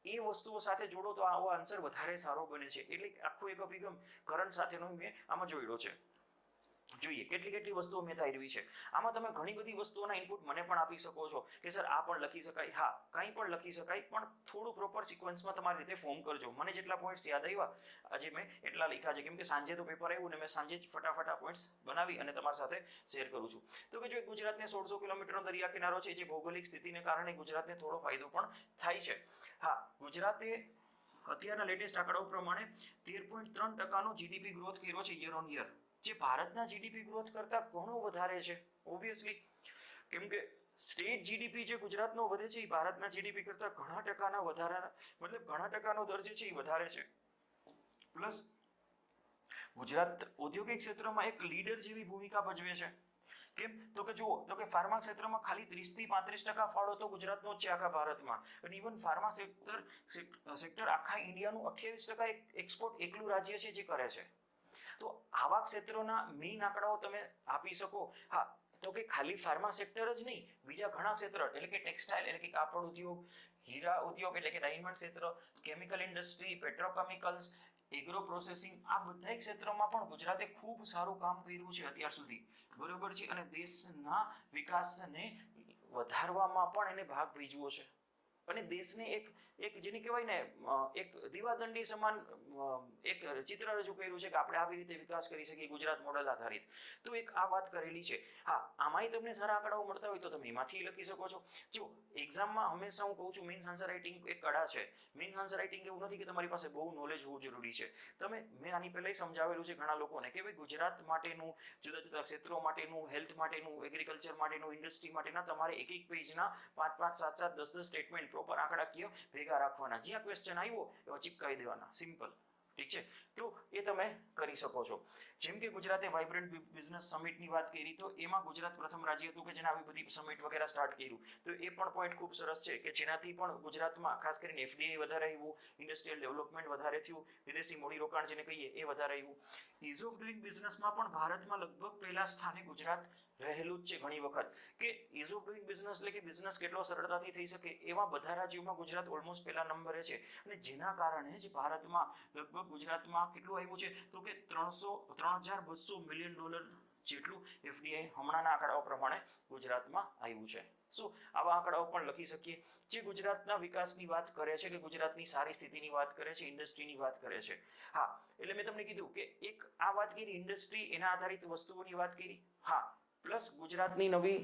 એ વસ્તુઓ સાથે જોડો તો આવો આન્સર વધારે સારો બને છે. એટલે આખો એક અભિગમ કરંટ સાથેનો મેં આમાં જોડ્યો છે. જોઈએ કેટલી વસ્તુઓ મેં તારવી છે. આમાં તમે ઘણી બધી વસ્તુઓના ઇનપુટ મને પણ આપી શકો છો કે સર આ પણ લખી શકાય. હા, કંઈ પણ લખી શકાય, પણ થોડું પ્રોપર સિક્વન્સમાં તમારી રીતે ફોર્મ કરજો. મને જેટલા પોઈન્ટ્સ યાદ આવ્યા આજે મેં એટલા લખ્યા છે, કેમ કે સાંજે તો પેપર આવ્યું ને મેં સાંજે જ ફટાફટ આ પોઈન્ટ્સ બનાવી અને તમારી સાથે શેર કરું છું. તો કે જો ગુજરાતને 1600 કિલોમીટરનો દરિયા કિનારો છે, જે ભૌગોલિક સ્થિતિને કારણે ગુજરાતને થોડો ફાયદો પણ થાય છે. હા, ગુજરાતે અત્યારના લેટેસ્ટ આંકડાઓ પ્રમાણે 13.3% જીડીપી ગ્રોથ કર્યો છે યર ઓન યર, જે ભારતના જીડીપી ગ્રોથ કરતા ઘણો વધારે છે ઓબ્વિયસલી, કેમ કે સ્ટેટ જીડીપી જે ગુજરાતનો વધે છે એ ભારતના જીડીપી કરતા ઘણા ટકાના વધારા, મતલબ ઘણા ટકાનો દર જે છે એ વધારે છે. પ્લસ ગુજરાત ઔદ્યોગિક ક્ષેત્રમાં એક લીડર જેવી ભૂમિકા ભજવે છે. કેમ તો કે જુઓ તો કે ફાર્મા ક્ષેત્રમાં ખાલી 30 થી 35% ફાળો તો ગુજરાતનો જ છે આખા ભારતમાં, અને ઇવન ફાર્મા સેક્ટર આખા ઇન્ડિયાનું 28% એક્સપોર્ટ એકલું રાજ્ય છે જે કરે છે. તો આવા ક્ષેત્રોના મેઇન આંકડાઓ તમે આપી શકો. હા, તો કે ખાલી ફાર્મા સેક્ટર જ નહીં, બીજા ઘણા ક્ષેત્ર એટલે કે ટેક્સટાઇલ એટલે કે કાપડ ઉદ્યોગ, હીરા ઉદ્યોગ એટલે કે ડાયમંડ ક્ષેત્ર, chemical industry, petrochemicals, agro processing, આ બધા ક્ષેત્રોમાં પણ ગુજરાતે ખૂબ સારું કામ કર્યું છે અત્યાર સુધી, બરોબર છે. અને દેશના વિકાસને વધારવામાં પણ એને ભાગ ભજવ્યો છે, અને દેશને એક જેને કહેવાય ને એક દીવાદંડી સમાન એક ચિત્ર રજૂ કર્યું છે કે આપણે આવી રીતે વિકાસ કરી શકીએ ગુજરાત મોડલ આધારિત. તો એક આ વાત કરેલી છે. હા, આમાંય તમને સારા આંકડાઓ મળતા હોય તો તમે એમાંથી લખી શકો છો. જો એક્ઝામમાં હંમેશા હું કહું છું મેઇન્સ આન્સર રાઇટિંગ એક કળા છે. મેઇન્સ આન્સર રાઇટિંગ એવું નથી કે તમારી પાસે બહુ નોલેજ હોવું જરૂરી છે. મેં આની પહેલાં સમજાવેલું છે ઘણા લોકોને કે ભાઈ ગુજરાત માટેનું, જુદા જુદા ક્ષેત્રો માટેનું, હેલ્થ માટેનું, એગ્રીકલ્ચર માટેનું, ઇન્ડસ્ટ્રી માટેના તમારે એક પેજના 5-5, 7-7, 10-10 સ્ટેટમેન્ટ પ્રોપર આંકડાકીય ભેગા રાખવાના. જ્યાં ક્વેશ્ચન આવ્યો એવા ચિપકાવી દેવાના, સિમ્પલ. ઠીક છે, તો એ તમે કરી શકો છો. જેમ કે ગુજરાતે વાઇબ્રન્ટ બિઝનેસ સમિટની વાત કરી, તો એમાં ગુજરાત પ્રથમ રાજ્ય હતું કે જેને આવી બધી સમિટ વગેરે સ્ટાર્ટ કર્યું. તો એ પણ પોઈન્ટ ખૂબ સરસ છે કે જેનાથી પણ ગુજરાતમાં ખાસ કરીને એફડીઆઈ વધારે આવ્યું, ઇન્ડસ્ટ્રીયલ ડેવલપમેન્ટ વધારે થયું, વિદેશી મૂડીરોકાણ જેને કહીએ એ વધારે આવ્યું. ઇઝ ઓફ ડુઇંગ બિઝનેસમાં પણ ભારતમાં લગભગ પહેલા સ્થાને ગુજરાત રહેલું જ છે ઘણી વખત, કે ઇઝ ઓફ ડુઇંગ બિઝનેસ એટલે કે બિઝનેસ કેટલો સરળતાથી થઈ શકે એવા બધા રાજ્યોમાં ગુજરાત ઓલમોસ્ટ પહેલા નંબરે છે. અને જેના કારણે જ ભારતમાં લગભગ ગુજરાતમાં કેટલું આવ્યું છે તો કે $3,200 મિલિયન જેટલું એફડીઆઈ હમણાંના આંકડાઓ પ્રમાણે ગુજરાતમાં આવ્યું છે. શું આવા આંકડાઓ પણ લખી શકીએ જે ગુજરાતના વિકાસની વાત કરે છે, કે ગુજરાતની સારી સ્થિતિની વાત કરે છે, ઇન્ડસ્ટ્રીની વાત કરે છે. હા, એટલે મેં તમને કીધું કે એક આ વાત કરી ઇન્ડસ્ટ્રી, એના આધારિત વસ્તુઓની વાત કરી. હા, પ્લસ ગુજરાતની નવી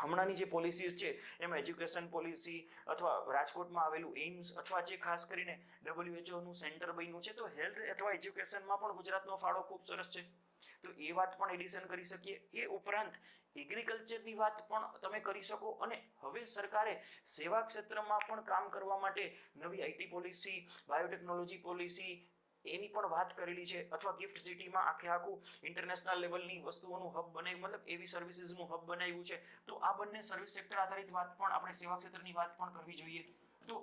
હમણાંની જે પોલિસીઝ છે એમાં એજ્યુકેશન પોલિસી, અથવા રાજકોટમાં આવેલું એઇમ્સ, અથવા જે ખાસ કરીને WHO નું સેન્ટર બન્યું છે, તો હેલ્થ અથવા એજ્યુકેશનમાં પણ ગુજરાતનો ફાળો ખૂબ સરસ છે. તો એ વાત પણ એડિશન કરી શકીએ. એ ઉપરાંત એગ્રીકલ્ચરની વાત પણ તમે કરી શકો. અને હવે સરકારે સેવા ક્ષેત્રમાં પણ કામ કરવા માટે નવી આઈટી પોલિસી, બાયોટેકનોલોજી પોલિસી એની પણ વાત કરેલી છે, અથવા ગિફ્ટ સિટીમાં આખું ઇન્ટરનેશનલ લેવલની વસ્તુઓનું હબ બનાવ્યું, મતલબ એવી સર્વિસીસનું હબ બનાવ્યું છે. તો આ બંને સર્વિસ સેક્ટર આધારિત વાત પણ આપણે સેવા ક્ષેત્રની વાત પણ કરવી જોઈએ. તો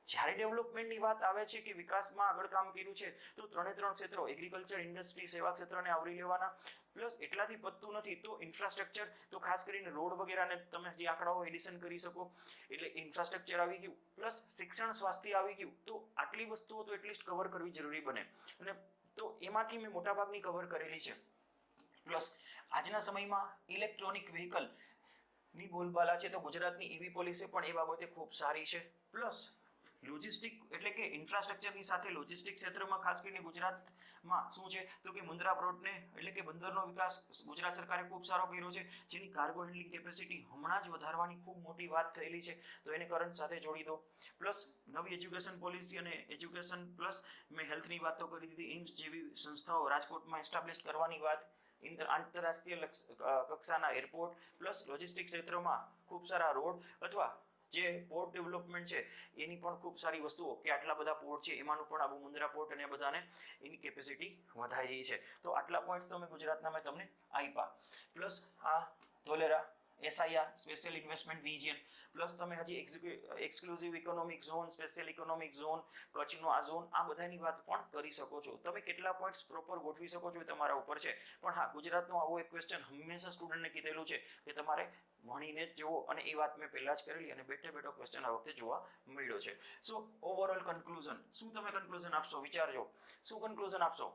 જ્યારે ડેવલપમેન્ટની વાત આવે છે કે વિકાસમાં આગળ કામ કર્યું છે, તો ત્રણે ક્ષેત્રો એગ્રીકલ્ચર, ઇન્ડસ્ટ્રી, સેવા ક્ષેત્રને આવરી લેવાના. પ્લસ એટલાથી પતતું નથી તો ઇન્ફ્રાસ્ટ્રક્ચર, તો ખાસ કરીને રોડ વગેરેને તમે જે આંકડાઓ એડિશન કરી શકો. એટલે ઇન્ફ્રાસ્ટ્રક્ચર આવી ગયું, પ્લસ શિક્ષણ, સ્વાસ્થ્ય આવી ગયું. તો આટલી વસ્તુઓ તો એટલીસ્ટ કવર કરવી જરૂરી બને, અને તો એમાંથી મેં મોટાભાગની કવર કરેલી છે. પ્લસ આજના સમયમાં ઇલેક્ટ્રોનિક વ્હીકલ ની બોલબાલા છે, તો ગુજરાતની ઈવી પોલિસી પણ એ બાબતે ખૂબ સારી છે. પ્લસ લોજિસ્ટિક એટલે કે ઇન્ફ્રાસ્ટ્રક્ચરની સાથે લોજિસ્ટિક ક્ષેત્રમાં ખાસ કરીને ગુજરાતમાં શું છે તો કે મુન્દ્રા પોર્ટને એટલે કે બંદરનો વિકાસ ગુજરાત સરકારે ખૂબ સારો કર્યો છે, જેની કાર્ગો હેન્ડલિંગ કેપેસિટી હમણાં જ વધારવાની ખૂબ મોટી વાત થયેલી છે. તો એને કરંટ સાથે જોડી દો. પ્લસ નવી એજ્યુકેશન પોલિસી અને એજ્યુકેશન, પ્લસ મેં હેલ્થની વાત તો કરી દીધી. એઇમ્સ જેવી સંસ્થાઓ રાજકોટમાં એસ્ટાબ્લિશ કરવાની વાત, આંતરરાષ્ટ્રીય કક્ષાના એરપોર્ટ, પ્લસ લોજિસ્ટિક ક્ષેત્રમાં ખૂબ સારા રોડ અથવા જે પોર્ટ ડેવલપમેન્ટ છે એની પણ ખૂબ સારી વસ્તુઓ, કે આટલા બધા પોર્ટ છે એમાંનું પણ આવું મુન્દ્રા પોર્ટ અને બધાને એની કેપેસિટી વધારી છે. તો આટલા પોઈન્ટ્સ તમે ગુજરાતના મેં તમને આપ્યા. પ્લસ આ Dholera SIR special investment region, plus તમે હજી exclusive economic zone, special economic zone, કચ્છનો આ ઝોન, આ બધાની વાત પણ કરી શકો છો. તમે કેટલા પોઈન્ટ્સ પ્રોપર ગોઠવી શકો છો એ તમારા ઉપર છે. પણ હા, ગુજરાતનો આવો એક ક્વેશ્ચન હંમેશા સ્ટુડન્ટને કીધેલું છે કે તમારે ભણીને જ જુઓ, અને એ વાત મેં પહેલા જ કરેલી, અને બેઠે બેઠો ક્વેશ્ચન આ વખતે જોવા મળ્યો છે. સો ઓવરઓલ કન્ક્લુઝન, શું તમે કન્ક્લુઝન આપશો? વિચારજો, શું કન્ક્લુઝન આપશો?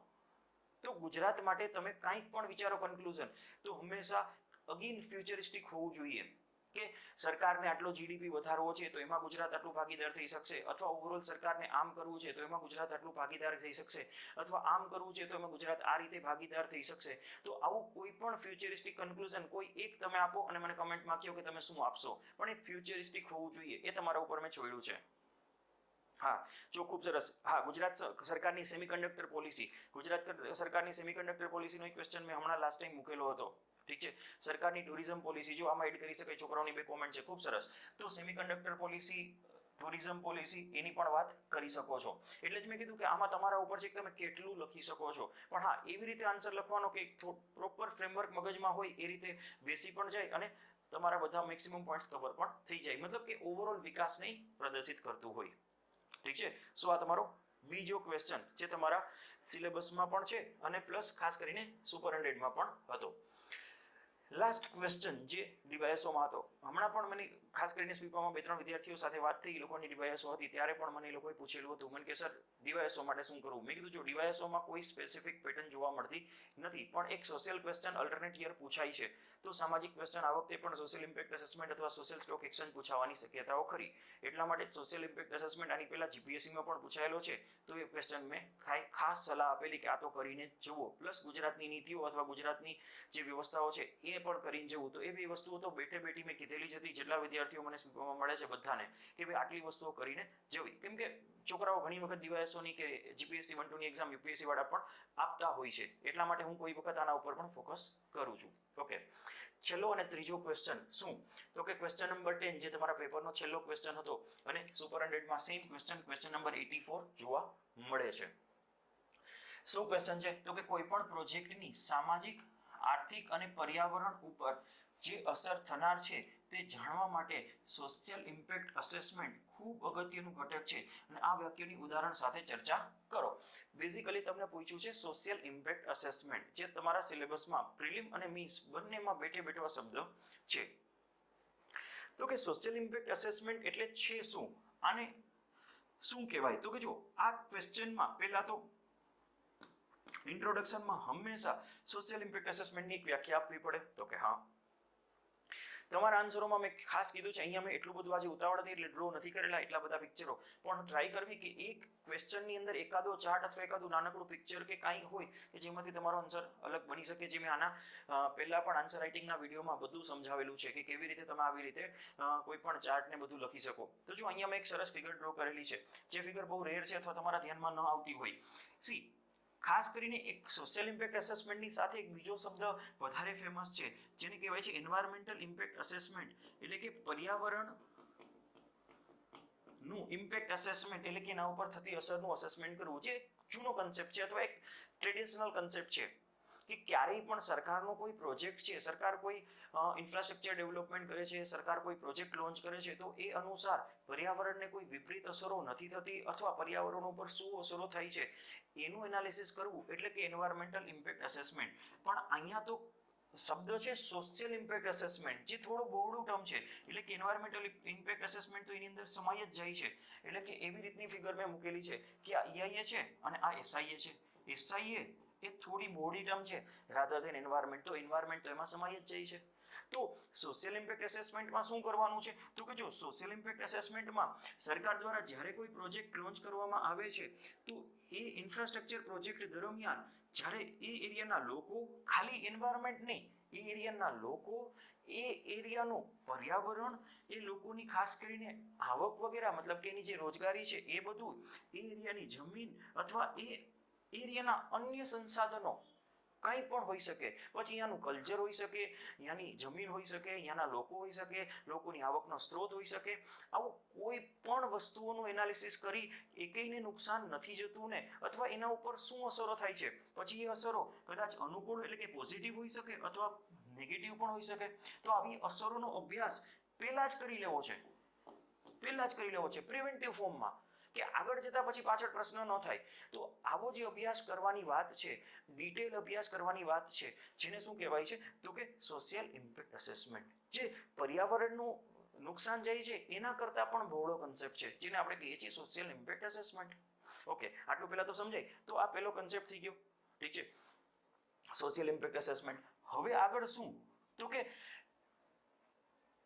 તો ગુજરાત માટે તમે કંઈક પણ વિચારો કન્ક્લુઝન, તો હંમેશા અગેન ફ્યુચરિસ્ટિક હોવું જોઈએ કે સરકારને આટલો જીડીપી વધારવો છે તો એમાં ગુજરાત આટલું ભાગીદાર થઈ શકશે, અથવા ઓવરઓલ સરકારને આમ કરવું છે તો એમાં ગુજરાત આટલું ભાગીદાર થઈ શકશે, અથવા આમ કરવું છે તો એમાં ગુજરાત આ રીતે ભાગીદાર થઈ શકશે. તો આવું કોઈ પણ ફ્યુચરિસ્ટિક કન્ક્લુઝન કોઈ એક તમે આપો અને મને કમેન્ટમાં કહો કે તમે શું આપશો, પણ એ ફ્યુચરિસ્ટિક હોવું જોઈએ. એ તમારા ઉપર મેં છોડ્યું છે. હા, જો ખૂબ સરસ. હા, ગુજરાત સરકારની સેમિકન્ડક્ટર પોલિસી, ગુજરાત સરકારની સેમિકન્ડક્ટર પોલિસીનો એક ક્વેશ્ચન મેં હમણાં લાસ્ટ ટાઈમ મૂકેલો હતો. ઠીક છે. સરકારની ટુરિઝમ પોલિસી, જો આમાં એડ કરી શકાય, છોકરાઓની બે કોમેન્ટ છે, ખૂબ સરસ. તો સેમિકન્ડક્ટર પોલિસી, ટુરિઝમ પોલિસી, એની પણ વાત કરી શકો છો. એટલે જ મેં કીધું કે આમાં તમારા ઉપર છે કે તમે કેટલું લખી શકો છો. પણ હા, એવી રીતે આન્સર લખવાનો કે પ્રોપર ફ્રેમવર્ક મગજમાં હોય એ રીતે બેસી પણ જાય અને તમારા બધા મેક્સિમમ પોઈન્ટ્સ કવર પણ થઈ જાય. મતલબ કે ઓવરઓલ વિકાસને પ્રદર્શિત કરતું હોય. ઠીક છે. સો આ તમારો બીજો ક્વેશ્ચન જે તમારા સિલેબસમાં પણ છે અને પ્લસ ખાસ કરીને સુપર 100માં પણ હતો. લાસ્ટ ક્વેશ્ચન જે ડીવાયએસઓમાં હતો, હમણાં પણ મને ખાસ કરીને સ્પીપરમાં 2-3 વિદ્યાર્થીઓ સાથે વાત થઈ, એ લોકોની ડીવાયએસઓ હતી, ત્યારે પણ મને એ લોકોએ પૂછેલું હતું મને કે સર ડીવાયએસઓ માટે શું કરવું. મેં કીધું જો ડીવાયએસઓમાં કોઈ સ્પેસિફિક પેટર્ન જોવા મળતી નથી, પણ એક સોશિયલ ક્વેશ્ચન અલ્ટરનેટ યર પૂછાય છે, તો સામાજિક ક્વેશ્ચન આ વખતે પણ સોશિયલ ઇમ્પેક્ટ અસેસમેન્ટ અથવા સોશિયલ સ્ટોક એક્સચેન્જ પૂછાવાની શક્યતાઓ ખરી. એટલા માટે સોશિયલ ઇમ્પેક્ટ અસેસમેન્ટ આની પહેલા જીપીએસસીમાં પણ પૂછાયેલો છે, તો એ ક્વેશ્ચન મેં ખાસ સલાહ આપેલી કે આ તો કરીને જુઓ. પ્લસ ગુજરાતની નીતિઓ અથવા ગુજરાતની જે વ્યવસ્થાઓ છે એ પણ કરીને જવું. તો એ બે વસ્તુઓ તો બેઠે બેઠી મેં કીધેલી જ હતી, જેટલા વિદ્યાર્થીઓ મને સ્પીપરમાં મળે છે બધાને, કે ભાઈ આટલી વસ્તુઓ કરીને જવી. કેમ કે છોકરાઓ ઘણી વખત ડીવાયએસઓની કે જીપીએસસી 1-2ની એક્ઝામ યુપીએસસી વાળા પણ આપતા હોય છે. એટલા માટે હું કોઈ વખત આના ઉપર પણ ફોકસ કરું છું. ઓકે, છેલ્લો અને ત્રીજો ક્વેશ્ચન શું? તો કે ક્વેશ્ચન નંબર 10 જે તમારા પેપરનો છેલ્લો ક્વેશ્ચન હતો, અને સુપર 100માં સેમ ક્વેશ્ચન નંબર 84 જોવા મળે છે. શું ક્વેશ્ચન છે? તો કે કોઈ પણ પ્રોજેક્ટની સામાજિક, આર્થિક અને પર્યાવરણ ઉપર જે અસર થનાર છે તે જાણવા માટે સોશિયલ ઇમ્પેક્ટ અસેસમેન્ટ ખૂબ અગત્યનું ઘટક છે, અને આ વાક્યની ઉદાહરણ સાથે ચર્ચા કરો. બેઝિકલી તમને પૂછ્યું છે સોશિયલ ઇમ્પેક્ટ અસેસમેન્ટ, જે તમારા સિલેબસમાં પ્રિલિમ અને મીન્સ બંનેમાં બેઠે બેઠો શબ્દ છે. તો કે સોશિયલ ઇમ્પેક્ટ અસેસમેન્ટ એટલે છે શું? આને શું કહેવાય? તો કે જો આ ક્વેશ્ચનમાં પહેલા તો ઇન્ટ્રોડક્શનમાં હંમેશા સોશિયલ ઇમ્પેક્ટ અસેસમેન્ટની એક વ્યાખ્યા આપવી પડે. તો કે હા, તમારા આન્સરોમાં મેં ખાસ કીધું છે, અહીંયા મેં એટલું બધું આજે ઉતાવળ હતી એટલે ડ્રો નથી કરેલા એટલા બધા પિક્ચરો, પણ ટ્રાય કરવી કે એક ક્વેશ્ચનની અંદર એકાદો ચાર્ટ અથવા એકાદું નાનકડું પિક્ચર કે કાંઈ હોય કે જેમાંથી તમારો આન્સર અલગ બની શકે. જે મેં આના પહેલા પણ આન્સર રાઇટિંગના વિડીયોમાં બધું સમજાવેલું છે કે કેવી રીતે તમે આવી રીતે કોઈ પણ ચાર્ટ ને બધું લખી શકો. તો જો અહીંયા મેં એક સરસ ફિગર ડ્રો કરેલી છે, જે ફિગર બહુ રેર છે અથવા તમારા ધ્યાનમાં ન આવતી હોય. સી, ખાસ કરીને એક સોશિયલ ઇમ્પેક્ટ અસેસમેન્ટની સાથે એક બીજો શબ્દ વધારે ફેમસ છે, જેને કહેવાય છે એન્વાયરમેન્ટલ ઇમ્પેક્ટ અસેસમેન્ટ, એટલે કે પર્યાવરણનું ઇમ્પેક્ટ અસેસમેન્ટ, એટલે કે એના ઉપર થતી અસરનું અસેસમેન્ટ કરવું. જે જૂનો કન્સેપ્ટ છે અથવા એક ટ્રેડિશનલ કન્સેપ્ટ છે કે ક્યારેય પણ સરકારનો કોઈ પ્રોજેક્ટ છે, સરકાર કોઈ ઇન્ફ્રાસ્ટ્રક્ચર ડેવલપમેન્ટ કરે છે, સરકાર કોઈ પ્રોજેક્ટ લોન્ચ કરે છે, તો એ અનુસાર પર્યાવરણને કોઈ વિપરીત અસરો નથી થતી અથવા પર્યાવરણ ઉપર શું અસરો થાય છે એનું એનાલિસિસ કરવું, એટલે કે એન્વાયરમેન્ટલ ઇમ્પેક્ટ અસેસમેન્ટ. પણ અહીંયા તો શબ્દ છે સોશિયલ ઇમ્પેક્ટ અસેસમેન્ટ, જે થોડો બોર્ડું ટર્મ છે, એટલે કે એન્વાયરમેન્ટલ ઇમ્પેક્ટ અસેસમેન્ટ તો એની અંદર સમાઈ જ જાય છે. એટલે કે એવી રીતની ફિગર મેં મૂકેલી છે કે આ EIA છે અને આ SIA છે. SIA એ થોડી બોડી ટર્મ છે રાધર ધેન એન્વાયરમેન્ટ, તો એન્વાયરમેન્ટ તો એમાં સમાઈ જ જાય છે. તો સોશિયલ ઇમ્પેક્ટ અસેસમેન્ટમાં શું કરવાનું છે? તો કે જો સોશિયલ ઇમ્પેક્ટ અસેસમેન્ટમાં સરકાર દ્વારા જ્યારે કોઈ પ્રોજેક્ટ લોન્ચ કરવામાં આવે છે, તો એ ઇન્ફ્રાસ્ટ્રક્ચર પ્રોજેક્ટ દરમિયાન જ્યારે એ એરિયાના લોકો, ખાલી એન્વાયરમેન્ટ નહીં, એ એરિયાના લોકો, એ એરિયાનું પર્યાવરણ, એ લોકોની ખાસ કરીને આવક વગેરે, મતલબ કે એની જે રોજગારી છે એ બધું, એ એરિયાની જમીન અથવા એ એરિયાના અન્ય સંસાધનો કંઈ પણ હોઈ શકે, પછી અહીંયાનું કલ્ચર હોઈ શકે, અહીંયાની જમીન હોઈ શકે, અહીંયાના લોકો હોઈ શકે, લોકોની આવકનો સ્ત્રોત હોઈ શકે, આવું કોઈ પણ વસ્તુઓનું એનાલિસિસ કરી એકેયને નુકસાન નથી જતું ને, અથવા એના ઉપર શું અસરો થાય છે, પછી એ અસરો કદાચ અનુકૂળ એટલે કે પોઝિટિવ હોઈ શકે અથવા નેગેટિવ પણ હોઈ શકે. તો આવી અસરોનો અભ્યાસ પહેલા જ કરી લેવો છે પ્રિવેન્ટિવ ફોર્મમાં, કે આગળ જતા પછી પાછળ પ્રશ્ન ન થાય. તો આવો જે અભ્યાસ કરવાની વાત છે, ડિટેલ અભ્યાસ કરવાની વાત છે, જેને શું કહેવાય છે તો કે સોશિયલ ઇમ્પેક્ટ અસેસમેન્ટ. જે પર્યાવરણનું નુકસાન જાય છે એના કરતા પણ બહોળો કન્સેપ્ટ છે, જેને આપણે કહીએ છીએ સોશિયલ ઇમ્પેક્ટ અસેસમેન્ટ. ઓકે, આટલું પહેલા તો સમજાય. તો આ પહેલો કન્સેપ્ટ થઈ ગયો, ઠીક છે, સોશિયલ ઇમ્પેક્ટ અસેસમેન્ટ. હવે આગળ શું, તો કે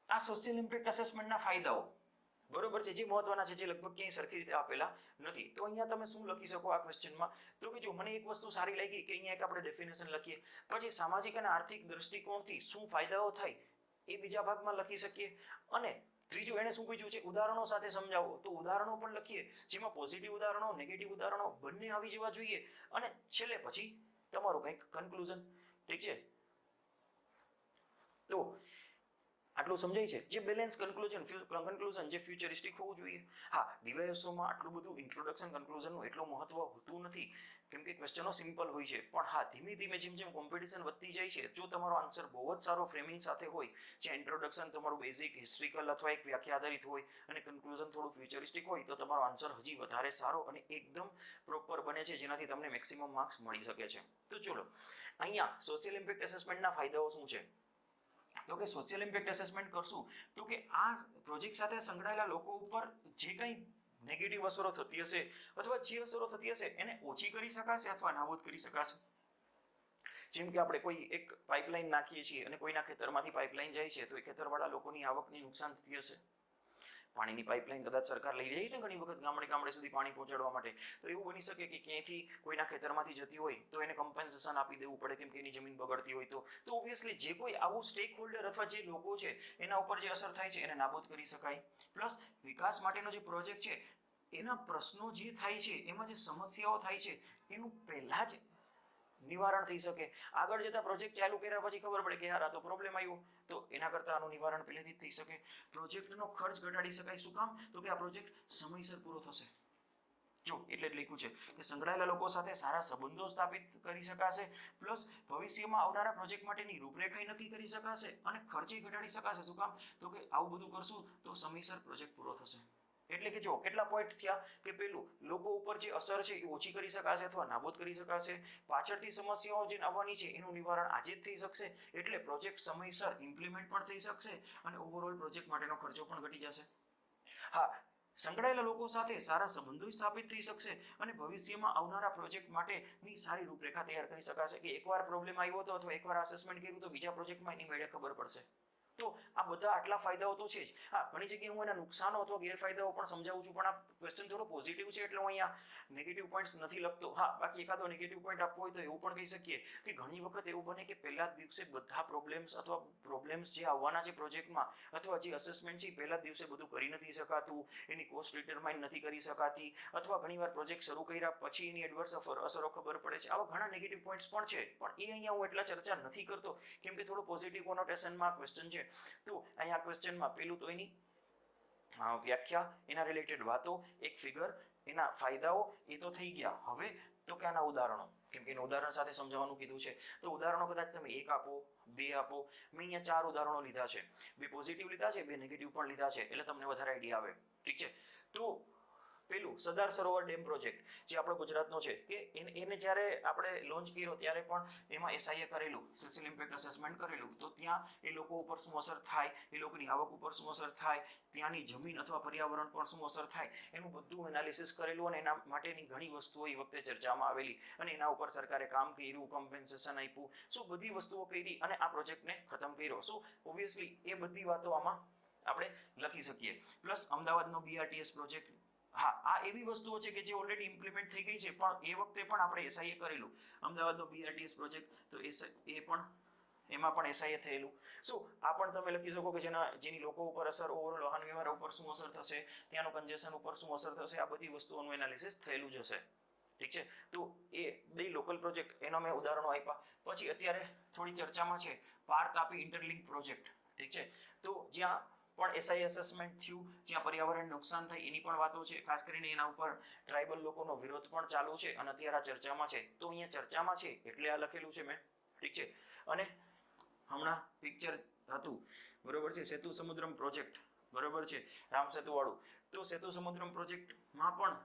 આ સોશિયલ ઇમ્પેક્ટ અસેસમેન્ટના ફાયદાઓ, બરોબર છે, જે મહત્વના છે, જે લગભગ ક્યાંય સરખી રીતે આપેલા નથી. તો અહીંયા તમે શું લખી શકો આ ક્વેશ્ચનમાં, તો કે જો મને એક વસ્તુ સારી લાગી કે અહીંયા એક આપણે ડેફિનેશન લખીએ, પછી સામાજિક અને આર્થિક દ્રષ્ટિકોણથી શું ફાયદાઓ થાય એ બીજા ભાગમાં લખી શકીએ. અને ત્રીજું એને શું પૂછ્યું છે, ઉદાહરણો સાથે સમજાવો, તો ઉદાહરણો પણ લખીએ, જેમાં પોઝિટિવ ઉદાહરણો, નેગેટિવ ઉદાહરણો બંને આવી જવા જોઈએ. અને છેલ્લે પછી તમારું કંઈક કન્ક્લુઝન. ઠીક છે, તો આટલું સમજાય છે, જે બેલેન્સ કન્ક્લુઝન જે ફ્યુચરિસ્ટિક હોવું જોઈએ. હા, ડીવાયએસઓમાં આટલું બધું ઇન્ટ્રોડક્શન કન્ક્લુઝનનું એટલું મહત્વ હોતું નથી, કેમ કે ક્વેશ્ચનો સિમ્પલ હોય છે. પણ હા, ધીમે ધીમે જેમ જેમ કોમ્પિટિશન વધતી જાય છે, જો તમારો આન્સર બહુ જ સારો ફ્રેમિંગ સાથે હોય, જ્યાં ઇન્ટ્રોડક્શન તમારું બેઝિક હિસ્ટ્રિકલ અથવા એક વ્યાખ્યા આધારિત હોય અને કન્ક્લુઝન થોડું ફ્યુચરિસ્ટિક હોય, તો તમારો આન્સર હજી વધારે સારો અને એકદમ પ્રોપર બને છે, જેનાથી તમને મેક્સિમમ માર્ક્સ મળી શકે છે. તો ચલો, અહીંયા સોશિયલ ઇમ્પેક્ટ એસેસમેન્ટના ફાયદાઓ શું છે, તો કે સોશિયલ ઇમ્પેક્ટ એસેસમેન્ટ કરશું તો કે આ પ્રોજેક્ટ સાથે સંકળાયેલા લોકો ઉપર જે કંઈ નેગેટિવ અસરો થતી હશે અથવા જે અસરો થતી હશે એને ઓછી કરી શકાશે અથવા નાબૂદ કરી શકાશે. જેમ કે આપણે કોઈ એક પાઇપલાઇન નાખીએ છીએ અને કોઈના ખેતરમાંથી પાઇપલાઇન જાય છે, તો એ ખેતરવાળા લોકોની આવકની નુકસાન થતી હશે. પાણીની પાઇપલાઇન કદાચ સરકાર લઈ જાય છે ઘણી વખત ગામડે સુધી પાણી પહોંચાડવા માટે, તો એવું બની શકે કે ક્યાંયથી કોઈના ખેતરમાંથી જતી હોય તો એને કમ્પેન્સેશન આપી દેવું પડે, કેમ કે એની જમીન બગડતી હોય. તો ઓબ્વિયસલી જે કોઈ આવું સ્ટેક હોલ્ડર અથવા જે લોકો છે એના ઉપર જે અસર થાય છે એને નાબૂદ કરી શકાય. પ્લસ વિકાસ માટેનો જે પ્રોજેક્ટ છે એના પ્રશ્નો જે થાય છે, એમાં જે સમસ્યાઓ થાય છે એનું પહેલા જ નિવારણ થઈ શકે. આગળ જતા પ્રોજેક્ટ ચાલુ કર્યા પછી ખબર પડે કે યાર આ તો પ્રોબ્લેમ આવ્યો, તો એના કરતાં આનું નિવારણ પહેલેથી જ થઈ શકે. પ્રોજેક્ટનો ખર્ચ ઘટાડી શકાય. શું કામ, તો કે આ પ્રોજેક્ટ સમયસર પૂરો થશે. જો એટલે જ લખ્યું છે કે સંકળાયેલા લોકો સાથે સારા સંબંધો સ્થાપિત કરી શકાશે, પ્લસ ભવિષ્યમાં આવનારા પ્રોજેક્ટ માટેની રૂપરેખા નક્કી કરી શકાશે અને ખર્ચે ઘટાડી શકાશે. શું કામ, તો કે આવું બધું કરશું તો સમયસર પ્રોજેક્ટ પૂરો થશે. એટલે કે જો કેટલા પોઈન્ટ થયા કે પેલું, લોકો ઉપર જે અસર છે એ ઓછી કરી શકાશે અથવા નાબૂદ કરી શકાશે. પાછળથી સમસ્યાઓ જે આવવાની છે એનું નિવારણ આજે જ થઈ શકશે, એટલે પ્રોજેક્ટ સમયસર ઇમ્પ્લિમેન્ટ પણ થઈ શકશે અને ઓવરઓલ પ્રોજેક્ટ માટેનો ખર્ચો પણ ઘટી જશે. હા, સંકળાયેલા લોકો સાથે સારા સંબંધો સ્થાપિત થઈ શકશે અને ભવિષ્યમાં આવનારા પ્રોજેક્ટ માટેની સારી રૂપરેખા તૈયાર કરી શકાશે, કે એકવાર પ્રોબ્લેમ આવ્યો હતો અથવા એકવાર અસેસમેન્ટ કર્યું તો બીજા પ્રોજેક્ટમાં એની મેળે ખબર પડશે. તો આ બધા આટલા ફાયદાઓ તો છે જ. હા, ઘણી જગ્યાએ હું એના નુકસાનો અથવા ગેરફાયદાઓ પણ સમજાવું છું, પણ આ ક્વેશ્ચન થોડો પોઝિટિવ છે એટલે હું અહીંયા નેગેટિવ પોઈન્ટ્સ નથી લખતો. હા, બાકી એકાદો નેગેટિવ પોઈન્ટ આપવો હોય તો એવું પણ કહી શકીએ કે ઘણી વખત એવું બને કે પહેલા જ દિવસે બધા પ્રોબ્લેમ્સ જે આવવાના છે પ્રોજેક્ટમાં અથવા જે અસેસમેન્ટ છે પહેલા જ દિવસે બધું કરી નથી શકાતું, એની કોસ્ટ ડિટરમાઇન નથી કરી શકાતી, અથવા ઘણીવાર પ્રોજેક્ટ શરૂ કર્યા પછી એની એડવર્સ અસરો ખબર પડે છે. આવા ઘણા નેગેટિવ પોઈન્ટ્સ પણ છે, પણ એ અહીંયા હું એટલા ચર્ચા નથી કરતો કેમ કે થોડો પોઝિટિવ કોનોટેશનમાં ક્વેશ્ચન છે. તો અહીંયા ક્વેશ્ચનમાં પેલું તો એની વ્યાખ્યા, એના રિલેટેડ વાતો, એક ફિગર, એના ફાયદાઓ એ તો થઈ ગયા. હવે તો કે આના ઉદાહરણો, કેમ કે એનું ઉદાહરણ સાથે સમજાવવાનું કીધું છે, તો ઉદાહરણો કદાચ તમે એક આપો, બે આપો. મેં અહીંયા 4 ઉદાહરણો લીધા છે, 2 પોઝિટિવ લીધા છે, 2 નેગેટિવ પણ લીધા છે, એટલે તમને વધારે આઈડિયા આવે. ઠીક છે, તો પેલું સરદાર સરોવર ડેમ પ્રોજેક્ટ જે આપણો ગુજરાતનો છે, કે એને જ્યારે આપણે લોન્ચ કર્યો ત્યારે પણ એમાં એસઆઈએ કરેલું સોશિયલ ઇમ્પેક્ટ અસેસમેન્ટ કરેલું, તો ત્યાં એ લોકો ઉપર શું અસર થાય, એ લોકોની આવક ઉપર શું અસર થાય, ત્યાંની જમીન અથવા પર્યાવરણ પર શું અસર થાય, એનું બધું એનાલિસિસ કરેલું અને એના માટેની ઘણી વસ્તુઓ એ વખતે ચર્ચામાં આવેલી અને એના ઉપર સરકારે કામ કર્યું, કમ્પેન્સેશન આપ્યું, શું બધી વસ્તુઓ કરી અને આ પ્રોજેક્ટને ખતમ કર્યો. શું ઓબ્વિયસલી એ બધી વાતો આમાં આપણે લખી શકીએ. પ્લસ અમદાવાદનો બીઆરટીએસ પ્રોજેક્ટ, હા, આ એવી વસ્તુઓ છે કે જે ઓલરેડી ઇમ્પ્લિમેન્ટ થઈ ગઈ છે, પણ એ વખતે પણ આપણે એસઆઈએ કરેલું અમદાવાદનો બીઆરટીએસ પ્રોજેક્ટ, તો એ પણ એમાં પણ એસઆઈએ થયેલું. શું આ પણ તમે લખી શકો કે જેની લોકો ઉપર અસર, ઓવરઓલ વાહન વ્યવહાર ઉપર શું અસર થશે, ત્યાંનું કન્જેશન ઉપર શું અસર થશે, આ બધી વસ્તુઓનું એનાલિસિસ થયેલું જ હશે. ઠીક છે, તો એ 2 લોકલ પ્રોજેક્ટ એનો મેં ઉદાહરણો આપ્યા. પછી અત્યારે થોડી ચર્ચામાં છે પાર તાપી ઇન્ટરલિંક પ્રોજેક્ટ. ઠીક છે, તો જ્યાં પણ એસઆઈ અસેસમેન્ટ થયું, જ્યાં પર્યાવરણ નુકસાન થાય એની પણ વાતો છે. ખાસ કરીને એના ઉપર ટ્રાઇબલ લોકોનો વિરોધ પણ ચાલુ છે અને અત્યારે આ ચર્ચામાં છે. તો અહીંયા ચર્ચામાં છે એટલે આ લખેલું છે મેં. ઠીક છે, અને હમણાં પિક્ચર હતું, બરોબર છે, સેતુ સમુદ્રમ પ્રોજેક્ટ, બરોબર છે, રામ સેતુ વાળું. તો સેતુ સમુદ્રમ પ્રોજેક્ટમાં પણ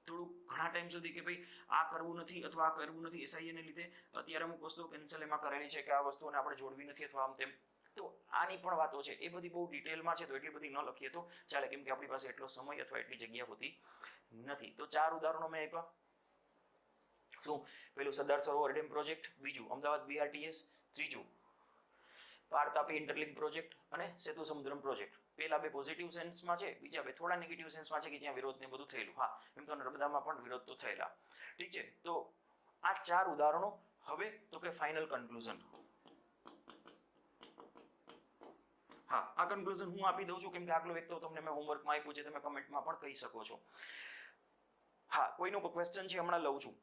થોડું ઘણા ટાઈમ સુધી કે ભાઈ આ કરવું નથી અથવા આ કરવું નથી, SIA ને લીધે અત્યારે અમુક વસ્તુઓ કેન્સલ એમાં કરેલી છે કે આ વસ્તુઓને આપણે જોડવી નથી અથવા આમ તેમ. તો આની પણ વાતો છે, એ બધી બહુ ડિટેલમાં છે, તો એટલી બધી ન લખીએ તો ચાલે, કેમ કે આપણી પાસે એટલો સમય અથવા એટલી જગ્યા હોતી નથી. તો 4 ઉદાહરણો મેં આપ્યા. શું? પેલું સરદાર સરોવર ડેમ પ્રોજેક્ટ, બીજું અમદાવાદ BRTS, ત્રીજું પાર તાપી ઇન્ટરલિંક પ્રોજેક્ટ અને સેતુ સમુદ્રમ પ્રોજેક્ટ. પેલા બે પોઝિટિવ સેન્સમાં છે, બીજા બે થોડા નેગેટિવ સેન્સમાં છે કે જ્યાં વિરોધ ને બધું થયેલું. હા, એમ તો નર્મદામાં પણ વિરોધ તો થયેલા. ઠીક છે, તો આ 4 ઉદાહરણો. હવે તો કે ફાઇનલ કન્ક્લુઝન. હા, આ કન્ક્લુઝન હું આપી દઉં છું, કેમ કે આગલો એક તો તમને મેં હોમવર્કમાં આપ્યું છે, તમે કમેન્ટમાં પણ કહી શકો છો. હા, કોઈનો ક્વેશ્ચન છે હમણાં લઉં છું.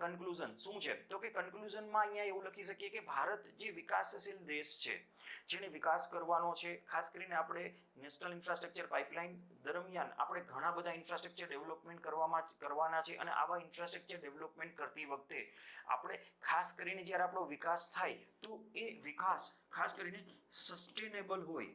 કન્ક્લુઝન શું છે? તો કે કન્ક્લુઝનમાં અહીંયા એવું લખી શકીએ કે ભારત જે વિકાસશીલ દેશ છે, જેને વિકાસ કરવાનો છે, ખાસ કરીને આપણે નેશનલ ઇન્ફ્રાસ્ટ્રક્ચર પાઇપલાઇન દરમિયાન આપણે ઘણા બધા ઇન્ફ્રાસ્ટ્રક્ચર ડેવલપમેન્ટ કરવાના છે, અને આવા ઇન્ફ્રાસ્ટ્રક્ચર ડેવલપમેન્ટ કરતી વખતે આપણે ખાસ કરીને જ્યારે આપણો વિકાસ થાય તો એ વિકાસ ખાસ કરીને સસ્ટેનેબલ હોય,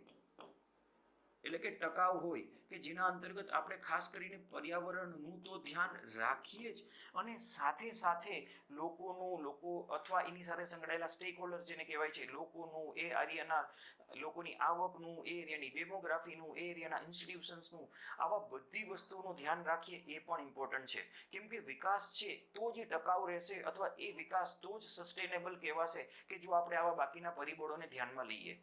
એટલે કે ટકાઉ હોય, કે જેના અંતર્ગત આપણે ખાસ કરીને પર્યાવરણનું તો ધ્યાન રાખીએ જ, અને સાથે સાથે લોકો અથવા એની સાથે સંકળાયેલા સ્ટેક હોલ્ડર જેને કહેવાય છે, લોકોનું, એ એરિયાના લોકોની આવકનું, એ એરિયાની ડેમોગ્રાફીનું, એ એરિયાના ઇન્સ્ટિટ્યુશન્સનું, આવા બધી વસ્તુઓનું ધ્યાન રાખીએ એ પણ ઇમ્પોર્ટન્ટ છે. કેમ કે વિકાસ છે તો જ ટકાઉ રહેશે, અથવા એ વિકાસ તો જ સસ્ટેનેબલ કહેવાશે કે જો આપણે આવા બાકીના પરિબળોને ધ્યાનમાં લઈએ.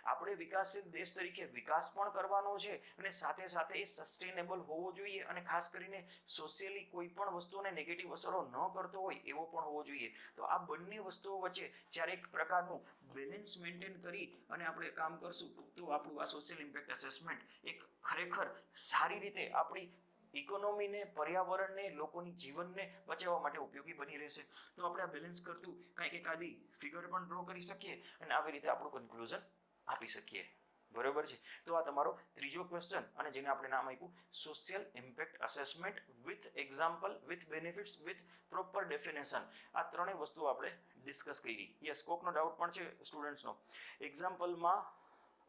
આપણે વિકાસશીલ દેશ તરીકે વિકાસ પણ કરવાનો છે, અને સાથે સાથે એ સસ્ટેનેબલ હોવો જોઈએ, અને ખાસ કરીને સોશિયલી કોઈ પણ વસ્તુને નેગેટિવ અસરો ન કરતો હોય એવો પણ હોવો જોઈએ. તો આ બંને વસ્તુઓ વચ્ચે જ્યારે એક પ્રકારનું બેલેન્સ મેન્ટેન કરી અને આપણે કામ કરશું તો આપણું આ સોશિયલ ઇમ્પેક્ટ એસેસમેન્ટ એક ખરેખર સારી રીતે આપણી ઇકોનોમીને, પર્યાવરણને, લોકોની જીવનને બચાવવા માટે ઉપયોગી બની રહેશે. તો આપણે આ બેલેન્સ કરતું કંઈક એકાદી ફિગર પણ ડ્રો કરી શકીએ અને આવી રીતે આપણું કન્ક્લુઝન આપી શકીએ. બરોબર છે. તો આ તમારો ત્રીજો ક્વેશ્ચન, અને જેને આપણે નામ આપ્યું social impact assessment with example, with benefits, with proper definition. આ ત્રણેય વસ્તુઓ આપણે ડિસ્કસ કરી. યસ, કોકનો ડાઉટ પણ છે સ્ટુડન્ટ્સનો. એક્ઝામ્પલમાં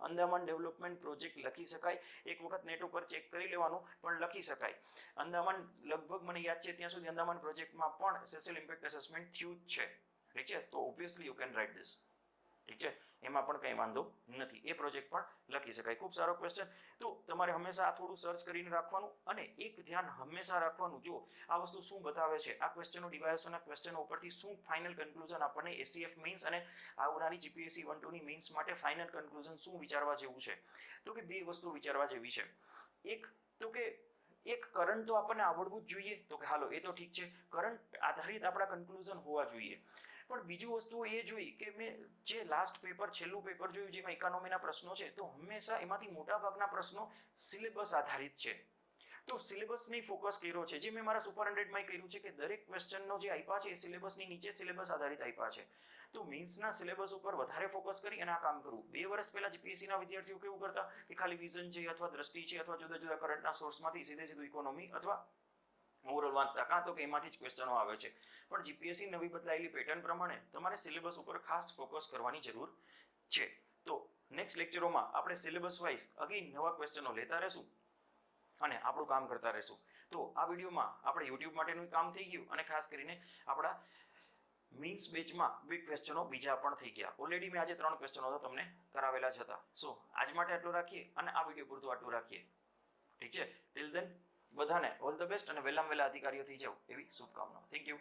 અંદામાન ડેવલપમેન્ટ પ્રોજેક્ટ લખી શકાય. એક વખત નેટ ઉપર ચેક કરી લેવાનું, પણ લખી શકાય. અંદામાન લગભગ મને યાદ છે ત્યાં સુધી અંદામાન પ્રોજેક્ટમાં પણ સોશિયલ ઇમ્પેક્ટ અસેસમેન્ટ થયું જ છે. ઠીક છે, તો obviously you can write this. ઠીક છે, એમાં પણ કંઈ વાંધો નથી, એ પ્રોજેક્ટ પણ લખી શકાય. ખૂબ સારો ક્વેશ્ચન. તો તમારે હંમેશા આ થોડું સર્ચ કરીને રાખવાનું, અને એક ધ્યાન હંમેશા રાખવાનું, જો આ વસ્તુ શું બતાવે છે, આ ક્વેશ્ચનો ડીવાયએસઓના ક્વેશ્ચનો ઉપરથી શું ફાઇનલ કન્ક્લુઝન આપણને SCF મીન્સ અને આવનારી GPSC 1-2 ની મીન્સ માટે ફાઇનલ કન્ક્લુઝન શું વિચારવા જેવું છે? તો કે બે વસ્તુ વિચારવા જેવી છે. એક તો કે એક કરંટ તો આપણને આવડવું જ જોઈએ, તો કે હાલો એ તો ઠીક છે, કરંટ આધારિત આપણા કન્ક્લુઝન હોવા જોઈએ. પણ બીજું વસ્તુ એ જોઈ કે મેં જે લાસ્ટ પેપર, છેલ્લું પેપર જોયું જેમાં ઇકોનોમીના પ્રશ્નો છે, તો હંમેશા એમાંથી મોટાભાગના પ્રશ્નો સિલેબસ આધારિત છે. તો સિલેબસની ફોકસ કર્યો છે, જે મેં મારા સુપર 100માં કર્યું છે કે દરેક ક્વેશ્ચનનો જે આપ્યા છે એ સિલેબસની નીચે સિલેબસ આધારિત આપ્યા છે. તો મીન્સના સિલેબસ ઉપર વધારે ફોકસ કરી અને આ કામ કરવું. 2 વર્ષ પહેલા GPSCના વિદ્યાર્થીઓ કેવું કરતા કે ખાલી વિઝન છે અથવા દ્રષ્ટિ છે અથવા જુદા જુદા કરંટના સોર્સમાંથી સીધે ઇકોનોમી અથવા ઓવરઓલ વાંચતા, કાં તો કે એમાંથી જ ક્વેશ્ચનો આવે છે. પણ GPSC નવી બદલાયેલી પેટર્ન પ્રમાણે તમારે સિલેબસ ઉપર ખાસ ફોકસ કરવાની જરૂર છે. તો નેક્સ્ટ લેક્ચરોમાં આપણે સિલેબસ વાઇઝ અગેન નવા ક્વેશ્ચનો લેતા રહેશું અને આપણું કામ કરતા રહેશું. તો આ વિડીયોમાં આપણે YouTube માટેનું કામ થઈ ગયું, અને ખાસ કરીને આપણા મીન્સ બેચમાં બે ક્વેશ્ચનો બીજા પણ થઈ ગયા. ઓલરેડી મેં આજે 3 ક્વેશ્ચનો તો તમને કરાવેલા જ હતા. સો આજ માટે આટલું રાખીએ, અને આ વિડીયો પૂરતું આટલું રાખીએ. ઠીક છે, ટિલ ધેન બધાને ઓલ ધ બેસ્ટ, અને વહેલામાં વહેલા અધિકારીઓ થઈ જાવ એવી શુભકામનાઓ. Thank you.